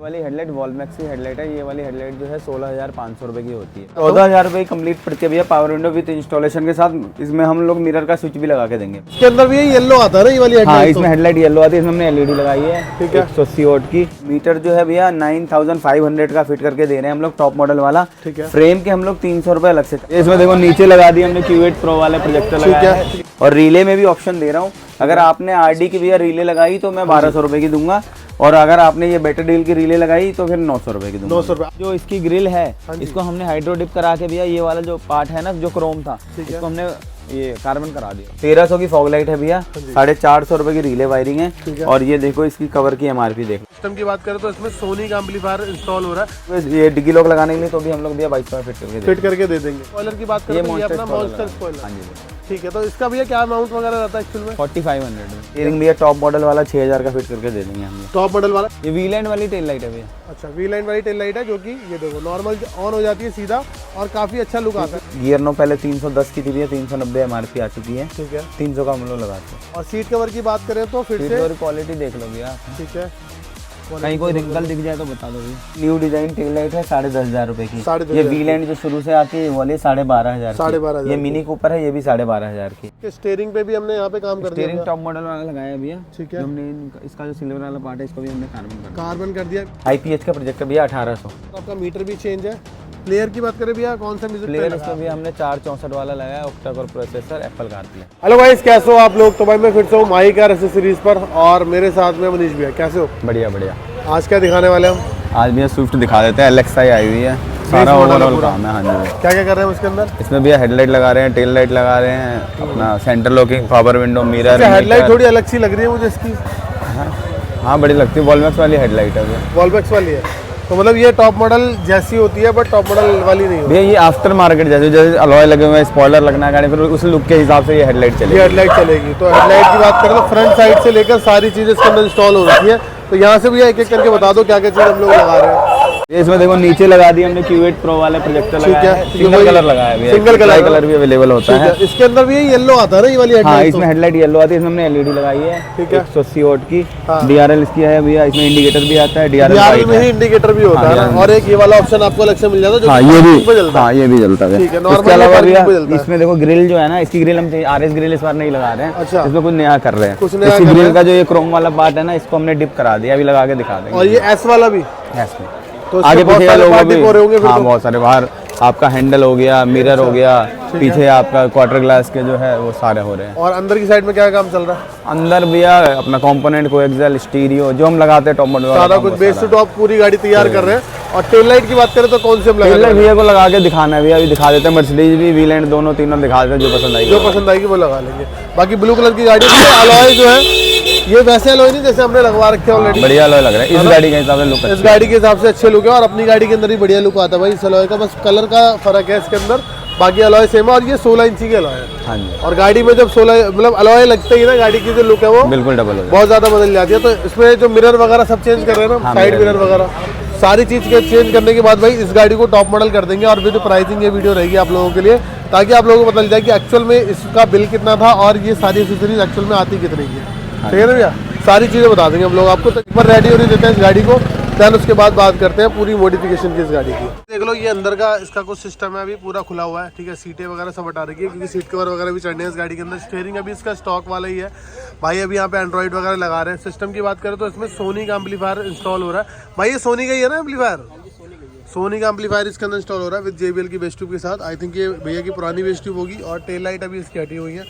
वाली हेडलाइट वॉलमैक्स की हेडलाइट है। ये वाली हेडलाइट जो है 16,500 रुपए की होती है। 14,000 रुपए कंप्लीट पड़ती है भैया पावर विंडो विद इंस्टॉलेशन के साथ। इसमें हम लोग मिरर का स्विच भी लगा के देंगे। इसके अंदर भी येलो आता है ना ये वाली हेडलाइट? हाँ, इसमें हेडलाइट येलो आती है। इसमें हमने एलईडी लगाई है। ठीक है। 180 वोल्ट की। मीटर जो है भैया 9500 का फिट करके दे रहे हैं हम लोग, टॉप मॉडल वाला। ठीक है। फ्रेम के हम लोग 300 रुपए अलग से। इसमें देखो नीचे लगा दी हमने Q8 Pro वाले प्रोजेक्टर लगाया है। और रिले में भी ऑप्शन दे रहा हूँ। अगर आपने आरडी की भैया रिले लगाई तो मैं 1200 रुपए की दूंगा, और अगर आपने ये बेटर डील की रिले लगाई तो फिर 900 रुपए की दूंगा। 900 रुपए। जो इसकी ग्रिल है इसको हमने हाइड्रो डिप करा के भैया, ये वाला जो पार्ट है ना जो क्रोम था, इसको हमने ये कार्बन करा दिया। 1300 की फॉग लाइट है भैया, 450 रुपए की रिले वायरिंग है। और ये देखो इसकी कवर की एमआरपी देखो। सिस्टम की बात करें तो इसमें सोनी का एम्पलीफायर इंस्टॉल हो रहा है। ये डिग्गी लॉक लगाने के लिए तो भी हम लोग भैया 2200 फिट करके दे देंगे। स्पॉइलर की बात करें तो ये अपना मॉन्स्टर स्पॉइलर। हाँ जी। ठीक है, तो इसका भैया क्या अमाउंट वगैरह रहता है एक्चुअल में? 4500 स्टीयरिंग भैया टॉप मॉडल वाला 6000 का फिट करके दे देंगे हम। टॉप मॉडल वाला ये वी लाइन वाली टेल लाइट है भैया। अच्छा, वी लाइन वाली टेल लाइट है जो कि ये देखो नॉर्मल ऑन हो जाती है सीधा, और काफी अच्छा लुक आता है। गियर नो पहले 310 की थी भैया, 390 एमआरपी आ चुकी है। ठीक है। 300 का हम लोग लगाते हैं। और सीट कवर की बात करें तो फिर से क्वालिटी देख लो भैया। ठीक है। कहीं कोई रिंकल दिख जाए तो बता दो भैया। न्यू डिजाइन टेल लाइट है 10,500 रुपए की। 10,500 ये वी लाइन जो शुरू से आती है वो वाली 12,500 12,500। ये मिनी कूपर है, ये भी 12,500 की। स्टीयरिंग पे भी हमने यहाँ पे काम कर दिया। स्टीयरिंग टॉप मॉडल वाला लगाया है भैया। ठीक है। हमने इसका जो सिल्वर वाला पार्ट है इसको भी हमने कार्बन कर दिया। IPH का प्रोजेक्टर भैया 1800। आपका मीटर भी चेंज है। प्लेयर की बात करें भैया, कौन सा म्यूजिक प्लेयर इसमें भी हमने 464 वाला लगाया, octa core processor, Apple CarPlay. Hello guys, कैसे हो आप लोग? तो भाई मैं फिर से हूँ माही कार एक्सेसरीज पर, और मेरे साथ में मनीष भैया। कैसे हो? बढ़िया बढ़िया। आज क्या दिखाने वाले हम? आज भैया स्विफ्ट दिखा देते हैं। LXi आई हुई है, सारा ओवरऑल काम है। हाँ जी। क्या क्या कर रहे हैं उसके अंदर? इसमें भैया हेडलाइट लगा रहे हैं, टेल लाइट लगा रहे हैं, अपना centre locking, power window, mirror. Headlight थोड़ी अलग सी लग रही है मुझे इसकी। हाँ बड़ी लगती है। वॉलमैक्स वाली हेडलाइट है भैया। वॉलमैक्स वाली है, तो मतलब ये टॉप मॉडल जैसी होती है, बट टॉप मॉडल वाली नहीं होती भैया। ये आफ्टर मार्केट जैसे अलॉय लगे हुए हैं, स्पॉइलर लगना है गाड़ी, फिर उस लुक के हिसाब से ये हेडलाइट चलेगी। हेडलाइट चलेगी। तो हेडलाइट की बात करें तो फ्रंट साइड से लेकर सारी चीजें इसके अंदर इंस्टॉल हो रही है। तो यहाँ से भी एक एक करके बता दो क्या क्या चीज हम लोग लगा रहे हैं। इसमें देखो नीचे लगा दी हमने Q8 Pro वाले प्रोजेक्टर लगाया है। सिंगल कलर लगाया है, सिंगल कलर भी अवेलेबल होता है। इसके अंदर भी येलो आता है ना ये वाली हेडलाइट? हाँ, इसमें हेडलाइट येलो आती है। इसमें हमने एलईडी लगाई है। ठीक है। 180 वोल्ट की। DRL इसकी है भैया। इसमें इंडिकेटर भी आता है। DRL में ही इंडिकेटर भी होता है, और एक ये वाला ऑप्शन आपको अलग से मिल जाता है। हाँ, ये भी जलता है। हाँ, ये भी जलता है। ठीक है। इसके अलावा भैया इसमें देखो ग्रिल जो है ना, इसकी ग्रिल हम RS ग्रिल इस बार नहीं लगा रहे हैं। अच्छा। इसमें कुछ नया कर रहे हैं। कुछ नया इसकी ग्रिल का जो ये क्रोम वाला पार्ट है ना, इसको हमने डिप करा दिया, अभी लगा के दिखा देंगे। और ये S वाला भी इसमें तो आगे पीछे लोगों भी होंगे। हाँ, बहुत सारे। बाहर आपका हैंडल हो गया, मिरर हो गया, पीछे आपका क्वार्टर ग्लास के जो है वो सारे हो रहे हैं। और अंदर की साइड में क्या काम चल रहा है? अंदर भैया अपना कंपोनेंट, कोएक्सियल, स्टीरियो जो हम लगाते हैं टॉप मॉडल वाला, सारा कुछ बेस टू टॉप पूरी गाड़ी तैयार कर रहे हैं। और टेल लाइट की बात करें तो कौन से हम लगा? भैया को लगा के दिखाना है भैया, अभी दिखा देते हैं। मर्सिडीज भी, वी लाइन दोनों तीनों दिखा देते हैं, जो पसंद आएगी वो लगा लेंगे। बाकी ब्लू कलर की गाड़ी अलॉय जो है, ये वैसे अलॉय नहीं जैसे हमने लगवा रखे हैं ऑलरेडी। बढ़िया अलॉय लग रहा है इस गाड़ी के हिसाब से लुक। इस गाड़ी के हिसाब से अच्छे लुक है, और अपनी गाड़ी के अंदर भी बढ़िया लुक आता है भाई इस अलॉय का। बस कलर का फर्क है इसके अंदर, बाकी अलॉय सेम है। और ये 16 इंची के अलॉय है। हाँ जी। और गाड़ी में जब 16 मतलब अलॉय लगते ही ना, गाड़ी की जो लुक है वो बिल्कुल डबल हो, बहुत ज्यादा बदल जाती है। तो इसमें जो मिरर वगैरह सब चेंज कर रहे हैं ना, साइड मिरर वगैरह सारी चीज के चेंज करने के बाद भाई इस गाड़ी को टॉप मॉडल कर देंगे। और जो प्राइसिंग ये वीडियो रहेगी आप लोगों के लिए, ताकि आप लोगों को पता चल जाए कि एक्चुअल में इसका बिल कितना था, और ये सारी एक्सेसरीज एक्चुअल में आती कितनी की है। ठीक है ना भैया? सारी चीजें बता देंगे हम लोग आपको। तो एक बार रेडी होने देते हैं इस गाड़ी को, देन उसके बाद बात करते हैं पूरी मॉडिफिकेशन की इस गाड़ी की। देख लो ये अंदर का इसका कुछ सिस्टम है, अभी पूरा खुला हुआ है। ठीक है। सीटें वगैरह सब हटा रखी है, क्योंकि सीट कवर वगैरह भी चढ़ने हैं इस गाड़ी के अंदर। स्टीयरिंग अभी इसका स्टॉक वाला ही है भाई। अभी यहाँ पे एंड्रॉइड वगैरह लगा रहे हैं। सिस्टम की बात करें तो इसमें सोनी का एम्पलीफायर इंस्टॉल हो रहा है भाई। ये सोनी का ही है ना एम्पलीफायर? सोनी का एम्पलीफायर इसके अंदर इंस्टॉल हो रहा है विद JBL की बेस ट्यूब के साथ। आई थिंक ये भैया की पुरानी बेस ट्यूब होगी। और टेल लाइट अभी इसकी हटी हुई है।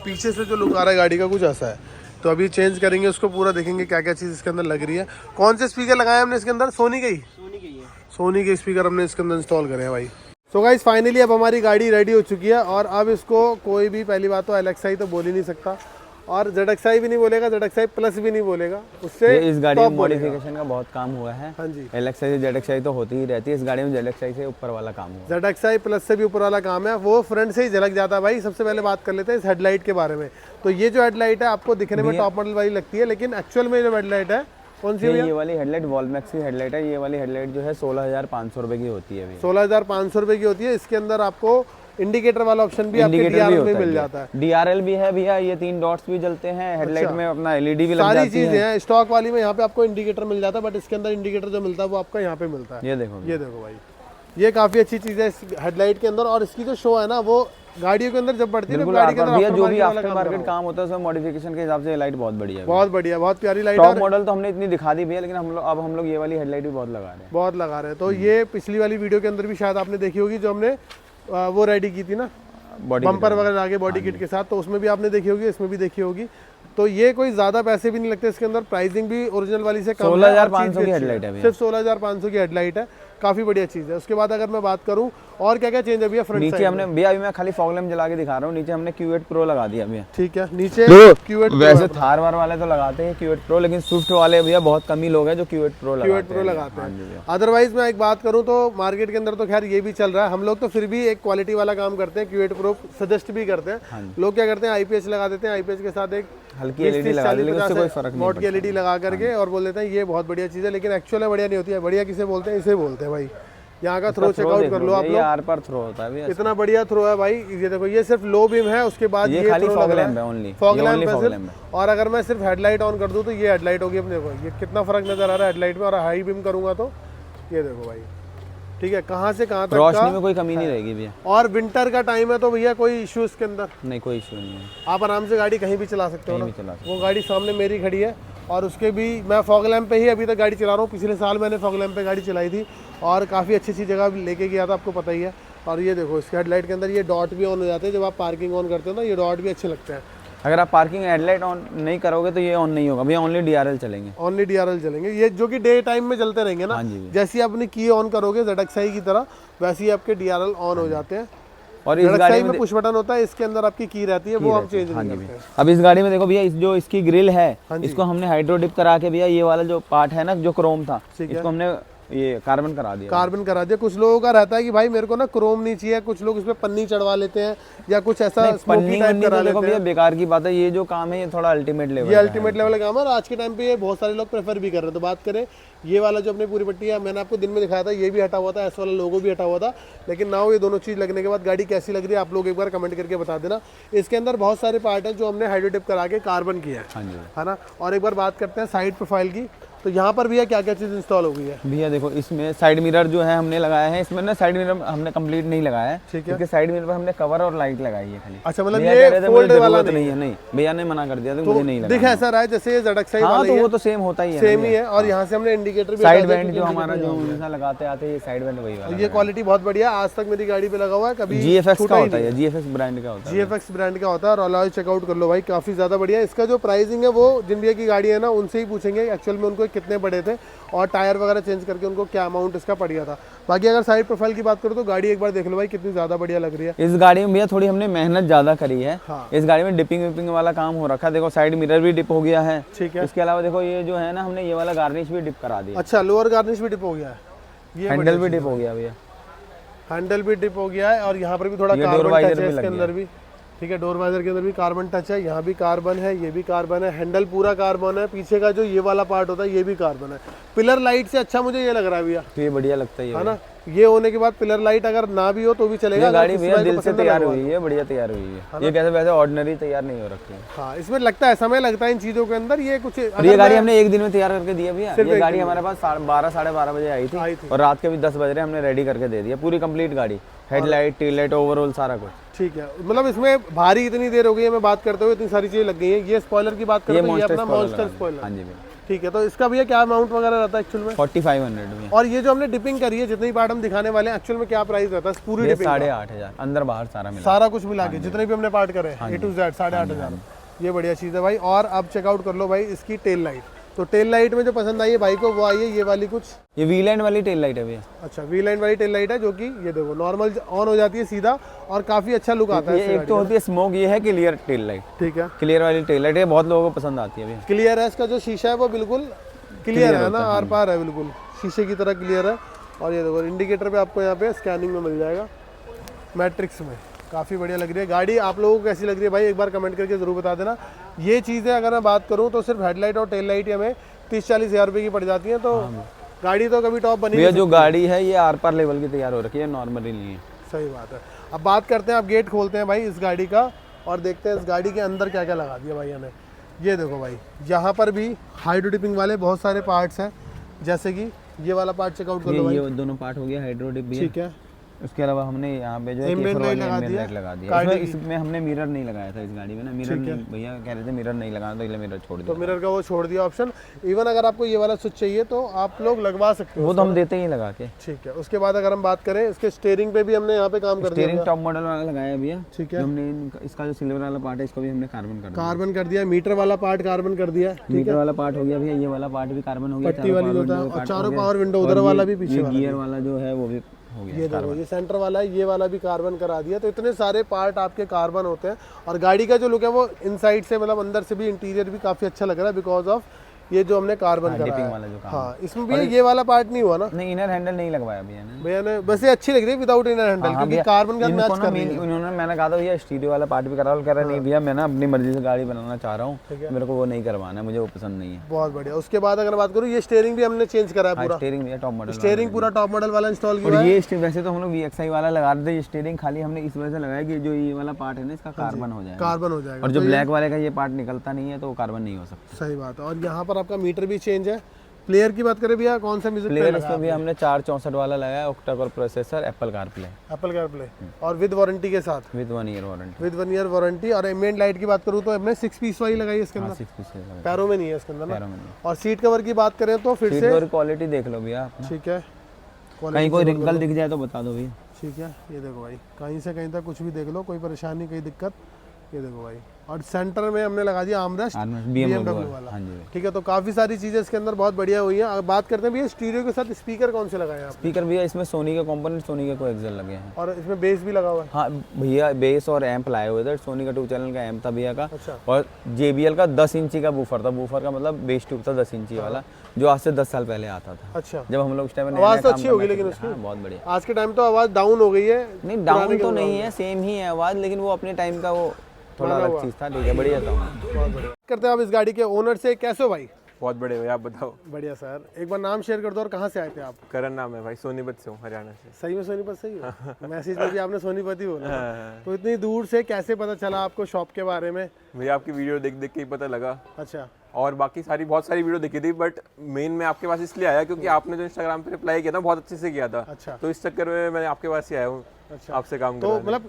पीछे से जो लुक आ रहा है गाड़ी का कुछ ऐसा है। तो अभी चेंज करेंगे उसको, पूरा देखेंगे क्या क्या चीज़ इसके अंदर लग रही है। कौन से स्पीकर लगाए हमने इसके अंदर? सोनी के ही। सोनी के स्पीकर हमने इसके अंदर इंस्टॉल करे हैं भाई। सो गाइस फाइनली अब हमारी गाड़ी रेडी हो चुकी है। और अब इसको कोई भी, पहली बात तो LXi तो बोल ही नहीं सकता, और ZXi भी नहीं बोलेगा, ZXi प्लस भी नहीं बोलेगा। उससे इस गाड़ी में मॉडिफिकेशन का बहुत काम हुआ है। हाँ जी। LXi से ZXi तो होती ही रहती है, इस गाड़ी में ZXi से ऊपर वाला काम हुआ। ZXi प्लस से भी ऊपर वाला काम है, वो फ्रंट से ही झलक जाता है भाई। सबसे पहले बात कर लेते हैं इस हेडलाइट के बारे में। तो ये जो हेडलाइट है आपको दिखने में टॉप मॉडल वाली लगती है, लेकिन एक्चुअल में जो हेडलाइट है कौन सी है? ये वाली हेडलाइट वॉलमैक्स की हेडलाइट है। ये वाली हेडलाइट जो है 16,500 रुपए की होती है। 16,500 रुपए की होती है। इसके अंदर आपको इंडिकेटर वाला ऑप्शन भी आपके DRL में मिल जाता है। DRL भी है भैया, ये 3 डॉट्स भी जलते हैं, हेडलाइट में अपना LED भी लग सारी जाती है। चीजें हैं। स्टॉक वाली में यहाँ पे आपको इंडिकेटर मिल जाता है, बट इसके अंदर इंडिकेटर जो मिलता है वो आपका यहाँ पे मिलता है। ये देखो भाई, ये काफी अच्छी चीज है इस हेडलाइट के अंदर। और इसकी जो शो है ना वो गाड़ियों के अंदर जब बढ़ती है ना, गाड़ी के अंदर जो भी आफ्टर मार्केट काम होता है उसमें मॉडिफिकेशन के हिसाब से लाइट बहुत बढ़िया है, बहुत बढ़िया, बहुत प्यारी लाइट है। टॉप मॉडल तो हमने इतनी दिखा दी भैया, लेकिन हम लोग ये वाली हेडलाइट भी बहुत लगा रहे हैं। तो ये पिछली वाली वीडियो के अंदर भी शायद आपने देखी होगी, जो हमने वो रेडी की थी ना, बम्पर वगैरह आगे बॉडी किट के साथ, तो उसमें भी आपने देखी होगी, इसमें भी देखी होगी। तो ये कोई ज्यादा पैसे भी नहीं लगते इसके अंदर, प्राइसिंग भी ओरिजिनल वाली से कम है। 16,500 की हेडलाइट है, सिर्फ 16,500 की हेडलाइट है, काफी बढ़िया चीज है। उसके बाद अगर मैं बात करूं और क्या क्या चेंज है भैया फ्रंट नीचे हमने भैया, अभी मैं खाली फॉग लैम्प जला के दिखा रहा हूँ, नीचे हमने Q8 Pro लगा दिया भैया। ठीक है, नीचे Q8 वैसे थार वार वाले तो लगाते हैं Q8 Pro, लेकिन स्विफ्ट वाले भैया बहुत कम ही लोग हैं जो Q8 Pro लगाते हैं। अदरवाइज मैं एक बात करूं तो मार्केट के अंदर तो खैर ये भी चल रहा है, हम लोग तो फिर भी एक क्वालिटी वाला काम करते हैं, Q8 Pro सजेस्ट भी करते हैं। लोग क्या करते हैं, IPS लगा देते हैं, IPS के साथ एक हल्की LED लगा देते हैं, उससे कोई फर्क नहीं पड़ता, LED लगा करके और बोल देते हैं ये बहुत बढ़िया चीज है, लेकिन एक्चुअल में बढ़िया नहीं होती है। बढ़िया किसे बोलते हैं, इसे बोलते हैं भाई। यहाँ का थ्रो चेकआउट कर लो आप लोग, आर पर थ्रो होता है, इतना बढ़िया थ्रो है भाई। ये देखो, ये सिर्फ लो बीम है, उसके बाद ये खाली फॉग लैम्प है, ओनली फॉग लैम्प है सिर्फ। और अगर मैं सिर्फ हेडलाइट ऑन कर दूं तो ये हेडलाइट होगी अपने को। ये कितना फर्क नजर आ रहा है हेडलाइट में, और हाई बीम करूंगा तो ये देखो भाई, ठीक है, कहाँ से कहाँ तक रोशनी में कोई कमी नहीं रहेगी भैया। और विंटर का टाइम है तो भैया कोई इशू इसके अंदर नहीं, कोई इशू नहीं है, आप आराम से गाड़ी कहीं भी चला सकते हो ना। वो गाड़ी सामने मेरी खड़ी है, और उसके भी मैं फॉग लैम्प पे ही अभी तक गाड़ी चला रहा हूँ। पिछले साल मैंने फॉग लैम्प पे गाड़ी चलाई थी और काफ़ी अच्छी अच्छी जगह लेके गया था, आपको पता ही है। और ये देखो, इसके हेडलाइट के अंदर ये डॉट भी ऑन हो जाते हैं, जब आप पार्किंग ऑन करते हो ना, ये डॉट भी अच्छे लगते हैं। अगर आप पार्किंग हेडलाइट ऑन नहीं करोगे तो ये ऑन नहीं होगा भैया, ओनली DRL चलेंगे, ओनली DRL चलेंगे, ये जो कि डे टाइम में चलते रहेंगे ना। जैसे अपनी की ऑन करोगे ZXi की तरह, वैसे ही आपके DRL ऑन हो जाते हैं। और इस गाड़ी में पुश बटन होता है, इसके अंदर आपकी की रहती है, वो हम चेंज नहीं करते हैं। अब इस गाड़ी में देखो भैया, जो इसकी ग्रिल है, इसको हमने हाइड्रो डिप करा के भैया, ये वाला जो पार्ट है ना जो क्रोम था, इसको हमने ये कार्बन करा दिया। कुछ लोगों का रहता है कि भाई मेरे को ना क्रोम नहीं चाहिए, कुछ लोग इसमें पन्नी चढ़वा लेते हैं या कुछ ऐसा स्मोकी टाइप करा लेते हैं। बेकार की बात है, ये जो काम है ये थोड़ा अल्टीमेट लेवल का काम है, और आज के टाइम पे ये बहुत सारे लोग प्रेफर भी कर रहे हैं। तो बात करें ये वाला जो अपने पूरी पट्टी है, मैंने आपको दिन में दिखाया था, ये भी हटा हुआ था, ऐसा वाला लोगो भी हटा हुआ था, लेकिन नाउ ये दोनों चीज लगने के बाद गाड़ी कैसी लग रही है आप लोग एक बार कमेंट करके बता देना। इसके अंदर बहुत सारे पार्ट हैं जो हमने हाइड्रो डिप करा के कार्बन किया है ना। और एक बार बात करते हैं साइड प्रोफाइल की, तो यहाँ पर भैया क्या क्या चीज इंस्टॉल हो गई है भैया? देखो, इसमें साइड मिरर जो है हमने लगाया है, इसमें ना साइड मिरर हमने कंप्लीट नहीं लगाया है, ठीक है, क्योंकि साइड मिरर पर हमने कवर और लाइट लगाई है खाली। अच्छा, मतलब ये फोल्ड वाला नहीं है? नहीं, भैया ने मना कर दिया था, मुझे नहीं लगा। दिख ऐसा रहा है जैसे ये ZXi वाला है, तो वो तो सेम होता ही है, सेम ही है। और यहाँ से हमने इंडिकेटर भी, साइड बैंड जो हमारा जो हमेशा लगाते आते हैं, साइड बैंड वही वाला। ये क्वालिटी बहुत बढ़िया, आज तक मेरी गाड़ी पे लगा हुआ है, कभी GFX का होता है, GFX ब्रांड का होता है, GFX ब्रांड का होता है। और अलॉय चेकआउट कर लो भाई, काफी ज्यादा बढ़िया। इसका जो प्राइसिंग है वो जिन भैया की गाड़ी है ना उनसे ही पूछेंगे एक्चुअल में उनको कितने पड़े थे, और टायर वगैरह चेंज करके उनको क्या अमाउंट इसका पड़ गया था। बाकी अगर साइड प्रोफाइल की बात करूं तो गाड़ी एक बार देख लो भाई, कितनी ज्यादा बढ़िया लग रही है। इस गाड़ी में भैया थोड़ी हमने मेहनत ज्यादा करी है। इस गाड़ी में डिपिंग विपिंग वाला काम हो रखा है। देखो, साइड मिरर भी डिप हो गया है, ठीक है। इसके अलावा देखो, ये जो है ना, हमने ये वाला गार्निश भी डिप करा दिया। अच्छा, लोअर गार्निश भी डिप हो गया है, ये हैंडल भी डिप हो गया भैया, हैंडल भी डिप हो गया है। और यहाँ पर भी थोड़ा कार्बन टच है इसके अंदर भी, ठीक है। डोर वाइजर के अंदर भी कार्बन टच है, यहाँ भी कार्बन है, ये भी कार्बन है, हैंडल पूरा कार्बन है, पीछे का जो ये वाला पार्ट होता है ये भी कार्बन है। पिलर लाइट से अच्छा मुझे ये लग रहा है भैया, तो ये बढ़िया लगता है ना। ये होने के बाद पिलर लाइट अगर ना भी हो तो भी चलेगा। गाड़ी भैया दिल से तैयार हुई है, बढ़िया तैयार हुई है, ये कैसे वैसे ऑर्डिनरी तैयार नहीं हो रखी है। हाँ, इसमें लगता है समय लगता है इन चीजों के अंदर। ये कुछ ये गाड़ी हमने एक दिन में तैयार करके दिया भैया। ये गाड़ी हमारे पास 12 साढ़े 12 बजे आई थी, और रात के भी 10 बज रहे हमने रेडी करके दे दिया, पूरी कंप्लीट गाड़ी, हेडलाइट, टेल लाइट, ओवरऑल सारा कुछ, ठीक है। मतलब इसमें भारी इतनी देर हो गई है मैं बात करते हुए, इतनी सारी चीजें लग गई है। ये स्पॉइलर की बात करते हैं, ये अपना मॉन्स्टर स्पॉइलर, हाँ जी भैया, ठीक है। तो इसका भैया क्या अमाउंट वगैरह रहता है एक्चुअल में? 4500 में। और ये जो हमने डिपिंग करी है, जितनी पार्ट हम दिखाने वाले हैं, एक्चुअल में क्या प्राइस रहता है पूरी डिपिंग? 8500 अंदर बाहर सारा मिला, सारा कुछ मिला के जितने भी हमने पार्ट करे A to Z 8500। ये बढ़िया चीज है भाई। और अब चेकआउट कर लो भाई इसकी टेल लाइट। तो टेल लाइट में जो पसंद आई है भाई को वो आई है ये वाली, कुछ ये वी लाइन वाली टेल लाइट है भैया। अच्छा, वी लाइन वाली टेल लाइट है, जो कि ये देखो नॉर्मल ऑन हो जाती है सीधा, और काफी अच्छा लुक आता है। एक तो होती है स्मोक, ये है क्लियर टेल लाइट, ठीक है। क्लियर वाली टेल लाइट है, बहुत लोगों को पसंद आती है भैया। क्लियर है, इसका जो शीशा है वो बिल्कुल क्लियर है ना, आर पार है, बिल्कुल शीशे की तरह क्लियर है। और ये देखो इंडिकेटर पे आपको यहाँ पे स्कैनिंग में मिल जाएगा, मैट्रिक्स में। काफ़ी बढ़िया लग रही है गाड़ी। आप लोगों को कैसी लग रही है भाई, एक बार कमेंट करके ज़रूर बता देना। ये चीज़ें अगर मैं बात करूँ तो सिर्फ हेडलाइट और टेल लाइट हमें 30-40 हज़ार रुपये की पड़ जाती है। तो गाड़ी तो कभी टॉप बनी नहीं। जो गाड़ी है ये आर पार लेवल की तैयार हो रखी है, नॉर्मली नहीं है। सही बात है। अब बात करते हैं, अब गेट खोलते हैं भाई इस गाड़ी का और देखते हैं इस गाड़ी के अंदर क्या क्या लगा दिया भैया ने। ये देखो भाई, यहाँ पर भी हाइड्रो डिपिंग वाले बहुत सारे पार्ट्स हैं, जैसे कि ये वाला पार्ट चेकआउट कर लो भाई। ये दोनों पार्ट हो गया हाइड्रो डिप भी, ठीक है। उसके अलावा हमने यहाँ पे जो है एम्बिएंट लाइट लगा दिया। इसमें हमने मिरर नहीं लगाया था इस गाड़ी में ना, मिरर नहीं, भैया कह रहे थे मिरर नहीं लगाना, तो इसलिए मिरर छोड़ दिया। तो मिरर का वो छोड़ दिया ऑप्शन। इवन अगर आपको ये वाला स्विच चाहिए तो आप लोग लगवा सकते हो, वो तो हम देते ही लगा के। ठीक है। उसके बाद अगर हम बात करें इसके स्टीयरिंग पे भी हमने यहाँ पे काम कर दिया, स्टीयरिंग टॉप मॉडल वाला लगाया भैया, ठीक है। हमने इसका जो सिल्वर वाला पार्ट है इसको भी हमने कार्बन कर दिया। मीटर वाला पार्ट कार्बन कर दिया, मीटर वाला पार्ट हो गया भैया, ये वाला पार्ट भी कार्बन हो गया, पट्टी वाली होता है, और चारों पावर विंडो उधर वाला भी पीछे वाला, गियर वाला जो है वो भी हो गया। ये देखो, ये सेंटर वाला है, ये वाला भी कार्बन करा दिया। तो इतने सारे पार्ट आपके कार्बन होते हैं। और गाड़ी का जो लुक है वो इनसाइड से, मतलब अंदर से भी इंटीरियर भी काफी अच्छा लग रहा है बिकॉज ऑफ ये जो हमने कार्बन करा है। वाला जो हाँ, इसमें भी ये वाला पार्ट नहीं हुआ ना? नहीं, इनर हैंडल नहीं लगवाया भैया ने बस ये अच्छी लग रही है विदाउट इनर हैंडल, क्योंकि कार्बन का मैच कर रही है। उन्होंने, मैंने कहा था भैया स्टीरियो वाला पार्ट भी करा लो, कह रहा नहीं भैया मैं ना अपनी मर्जी से गाड़ी बनाना चाह रहा हूँ, मेरे को वो नहीं करवाना है, मुझे वो पसंद नहीं है। बहुत बढ़िया। उसके बाद अगर बात करूँ, ये स्टीयरिंग भी हमने चेंज करा है पूरा, स्टीयरिंग भैया टॉप मॉडल, स्टीयरिंग पूरा टॉप मॉडल वाला इंस्टॉल किया है। ये वैसे तो हम लोग VXI वाला लगा रहे थे, ये स्टीयरिंग खाली हमने इस वजह से लगाया कि जो ये वाला पार्ट है ना इसका कार्बन हो जाएगा, कार्बन हो जाएगा। और जो ब्लैक वाले का ये पार्ट निकलता नहीं है तो वो कार्बन नहीं हो सकता। सही बात है। और यहाँ पर आपका मीटर भी चेंज है। प्लेयर की बात करें भैया, कौन सा म्यूजिक प्लेयर इसमें भी हमने 464 वाला लगाया, octa core processor, Apple CarPlay और विद वारंटी के साथ, विद 1 ईयर वारंटी। और एम्बिएंट लाइट की बात करूँ तो हमने 6 पीस वाली लगाई है इसके अंदर, 6 पीस पैरों में नहीं है इसके अंदर ना। और सीट कवर की बात करें तो फिर से क्वालिटी देख लो भैया, ठीक है। कहीं कोई रिंकल दिख जाए तो बता दो भैया, ठीक है। ये देखो भाई, कहीं से कहीं तक कुछ भी देख लो, कोई परेशानी, कोई दिक्कत। ये देखो भाई, और सेंटर में हमने लगा दिया आर्मरेस्ट BMW वाला, ठीक है। तो काफी सारी चीजें इसके अंदर बहुत बढ़िया हुई है। अब बात करते हैं भैया स्टीरियो के साथ स्पीकर कौन से लगाए हैं आप? स्पीकर भैया इसमें सोनी के कंपोनेंट, सोनी के कोएक्सियल लगे हैं, और इसमें बेस भी लगा हुआ है। हाँ भैया, बेस और एम्प लाए हुए थे, सोनी का 2 चैनल का एम्प था भैया का। अच्छा। और JBL का 10 इंची का बूफर था, बूफर का मतलब बेस ट्यूब था 10 इंची वाला, जो आज से 10 साल पहले आता था। अच्छा। जब हम लोग उस टाइम आवाज तो अच्छी होगी लेकिन उसकी, बहुत बढ़िया। आज के टाइम तो आवाज डाउन हो गई है। नहीं डाउन तो नहीं है, सेम ही है आवाज, लेकिन वो अपने टाइम का वो थोड़ा अलग चीज था, ठीक है, बढ़िया था। बहुत बढ़िया। करते हैं आप इस गाड़ी के ओनर से, कैसे हो भाई? बहुत बड़े भैया, आप बताओ। बढ़िया सर, एक बार नाम शेयर कर दो और कहाँ से आए थे आप? करण नाम है भाई, सोनीपत से हूँ, हरियाणा से। सही में सोनीपत से ही हो? मैसेज में भी आपने सोनीपत ही बोला। तो इतनी दूर से कैसे पता चला आपको शॉप के बारे में? भैया आपकी वीडियो देख देख के ही पता लगा। अच्छा। और बाकी बहुत सारी वीडियो देखी थी, बट मेन मैं आपके पास इसलिए आया क्योंकि आपने जो इंस्टाग्राम पे रिप्लाई किया था बहुत अच्छे से किया था। अच्छा। तो इस चक्कर में मैं आपके पास ही आया हूँ। अच्छा। आपसे काम तो मतलब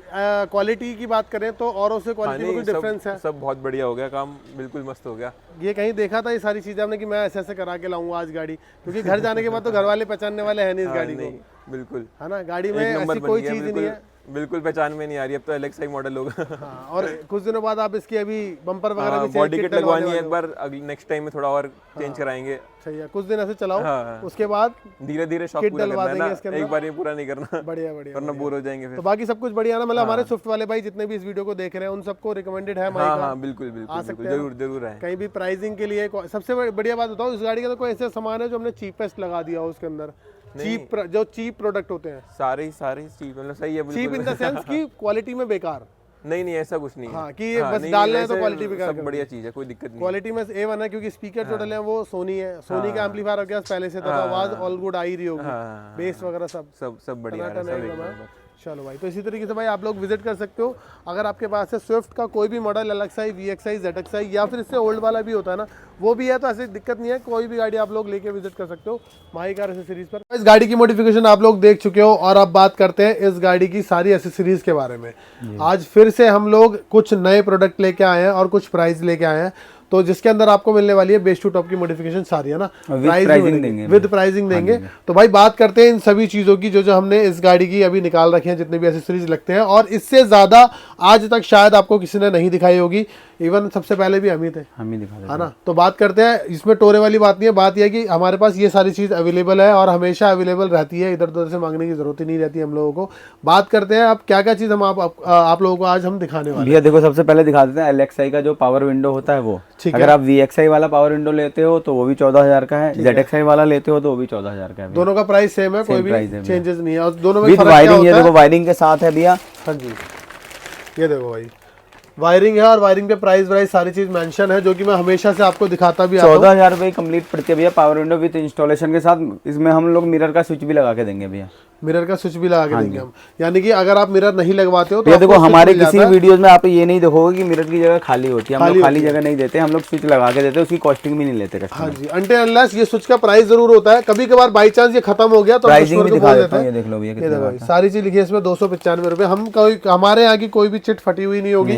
क्वालिटी की बात करें तो औरों से क्वालिटी में कोई डिफरेंस है? सब बहुत बढ़िया हो गया, काम बिल्कुल मस्त हो गया। ये कहीं देखा था ये सारी चीजें आपने कि मैं ऐसे ऐसे करा के लाऊंगा आज गाड़ी, क्योंकि घर जाने के बाद तो घर वाले पहचानने वाले हैं नहीं इस गाड़ी को? बिल्कुल है ना, गाड़ी में ऐसी कोई चीज नहीं है, बिल्कुल पहचान में नहीं आ रही। अब तो LXI मॉडल होगा। हाँ, और कुछ दिनों बाद आप इसकी अभी बम्पर वगैरह भी बॉडी किट लगवानी है एक बार, नेक्स्ट टाइम में थोड़ा और चेंज कराएंगे। सही है, कुछ दिन ऐसे चलाओ। हाँ। उसके बाद धीरे धीरे शॉप पूरा करना है ना, एक बार ये पूरा नहीं करना। बढ़िया बढ़िया, वरना बोर हो जाएंगे फिर। तो बाकी सब कुछ बढ़िया ना, मतलब हमारे स्विफ्ट वाले भाई जितने भी इस वीडियो को देख रहे हैं उन सबको रिकमेंडेड है? हाँ, बिल्कुल बिल्कुल, जरूर जरूर है। कहीं भी प्राइसिंग के लिए सबसे बढ़िया बात बताओ, इस गाड़ी का तो कोई ऐसा सामान है जो हमने चीपेस्ट लगा दिया हो उसके अंदर? जो चीप प्रोडक्ट होते हैं सारे चीप, मतलब सही है, चीप इन द सेंस की क्वालिटी में बेकार? नहीं ऐसा कुछ नहीं है। हाँ, कि बस डालना है तो क्वालिटी बेकार। सब बढ़िया चीज है, कोई दिक्कत नहीं। क्वालिटी में A1 है, क्योंकि स्पीकर जो डले हैं वो सोनी है, सोनी का एम्पलीफायर हो गया पहले से, तो आवाज ऑल गुड आ ही रही होगी, बेस वगैरह सब बढ़िया है। चलो भाई, तो इसी तरीके से भाई आप लोग विजिट कर सकते हो। अगर आपके पास है स्विफ्ट का कोई भी मॉडल, LXI, VXI, ZXI या फिर इससे ओल्ड वाला भी होता है ना, वो भी है, तो ऐसी दिक्कत नहीं है, कोई भी गाड़ी आप लोग लेके विजिट कर सकते हो माही कार एसेसरीज पर। इस गाड़ी की मॉडिफिकेशन आप लोग देख चुके हो, और अब बात करते हैं इस गाड़ी की सारी एसेसरीज के बारे में। आज फिर से हम लोग कुछ नए प्रोडक्ट लेके आए हैं और कुछ प्राइस लेके आए हैं, तो जिसके अंदर आपको मिलने वाली है बेस टू टॉप की मॉडिफिकेशन सारी, है ना, विद प्राइसिंग देंगे। तो भाई बात करते हैं इन सभी चीज़ों की जो हमने इस गाड़ी की अभी निकाल रखे हैं, जितने भी एसेसरीज लगते हैं, और इससे ज़्यादा आज तक शायद आपको किसी ने नहीं दिखाई होगी। इवन सबसे पहले भी हम ही थे, है ना। तो बात करते हैं, इसमें टोरे वाली बात नहीं है, बात यह है कि हमारे पास ये सारी चीज़ अवेलेबल है और हमेशा अवेलेबल रहती है, इधर उधर से मांगने की जरूरत ही नहीं रहती हम लोगों को। बात करते हैं अब क्या क्या चीज़ हम आप लोगों को आज हम दिखाने वाले हैं। देखो, सबसे पहले दिखा देते हैं LXI का जो पावर विंडो होता है वो। अगर आप VXI वाला पावर विंडो लेते हो तो वो भी 14,000 का है, ZXI वाला लेते हो तो वो भी 14,000 का है। दोनों का प्राइस सेम है, कोई भी चेंजेस नहीं है, और दोनों में वायरिंग, ये देखो वायरिंग के साथ है भैया। हाँ जी, ये देखो भाई वायरिंग है, और वायरिंग पे प्राइस सारी चीज मेंशन है, जो कि मैं हमेशा से आपको दिखाता भी आता हूं। 14,000 रुपये कंप्लीट पड़ती है भैया पावर विंडो विद इंस्टॉलेशन के साथ। इसमें हम लोग मिरर का स्विच भी लगा के देंगे भैया। मिरर का स्विच भी लगा के देंगे हम, यानी कि अगर आप मिरर नहीं लगवाते हो तो ये आपको देखो स्विच हमारे मिल किसी जाता है। वीडियोस में आप ये नहीं देखोगे कि मिरर की जगह खाली होती है, हम लोग खाली होती है। जगह नहीं देते, हम लोग स्विच लगा के देते हैं, उसकी कॉस्टिंग भी नहीं लेते कस्टमर। हाँ जी, अनटिल अनलेस ये स्विच का प्राइस जरूर होता है, कभी कभार बाई चांस ये खत्म हो गया तो हम प्राइसिंग भी कस्टमर को दिखा बोल देता देते हूँ, हैं। ये देख लो भैया ये कितना देखो सारी चीज लिखी है इसमें 295 रुपए। हम कोई हमारे यहाँ की कोई भी चिट फटी हुई नहीं होगी,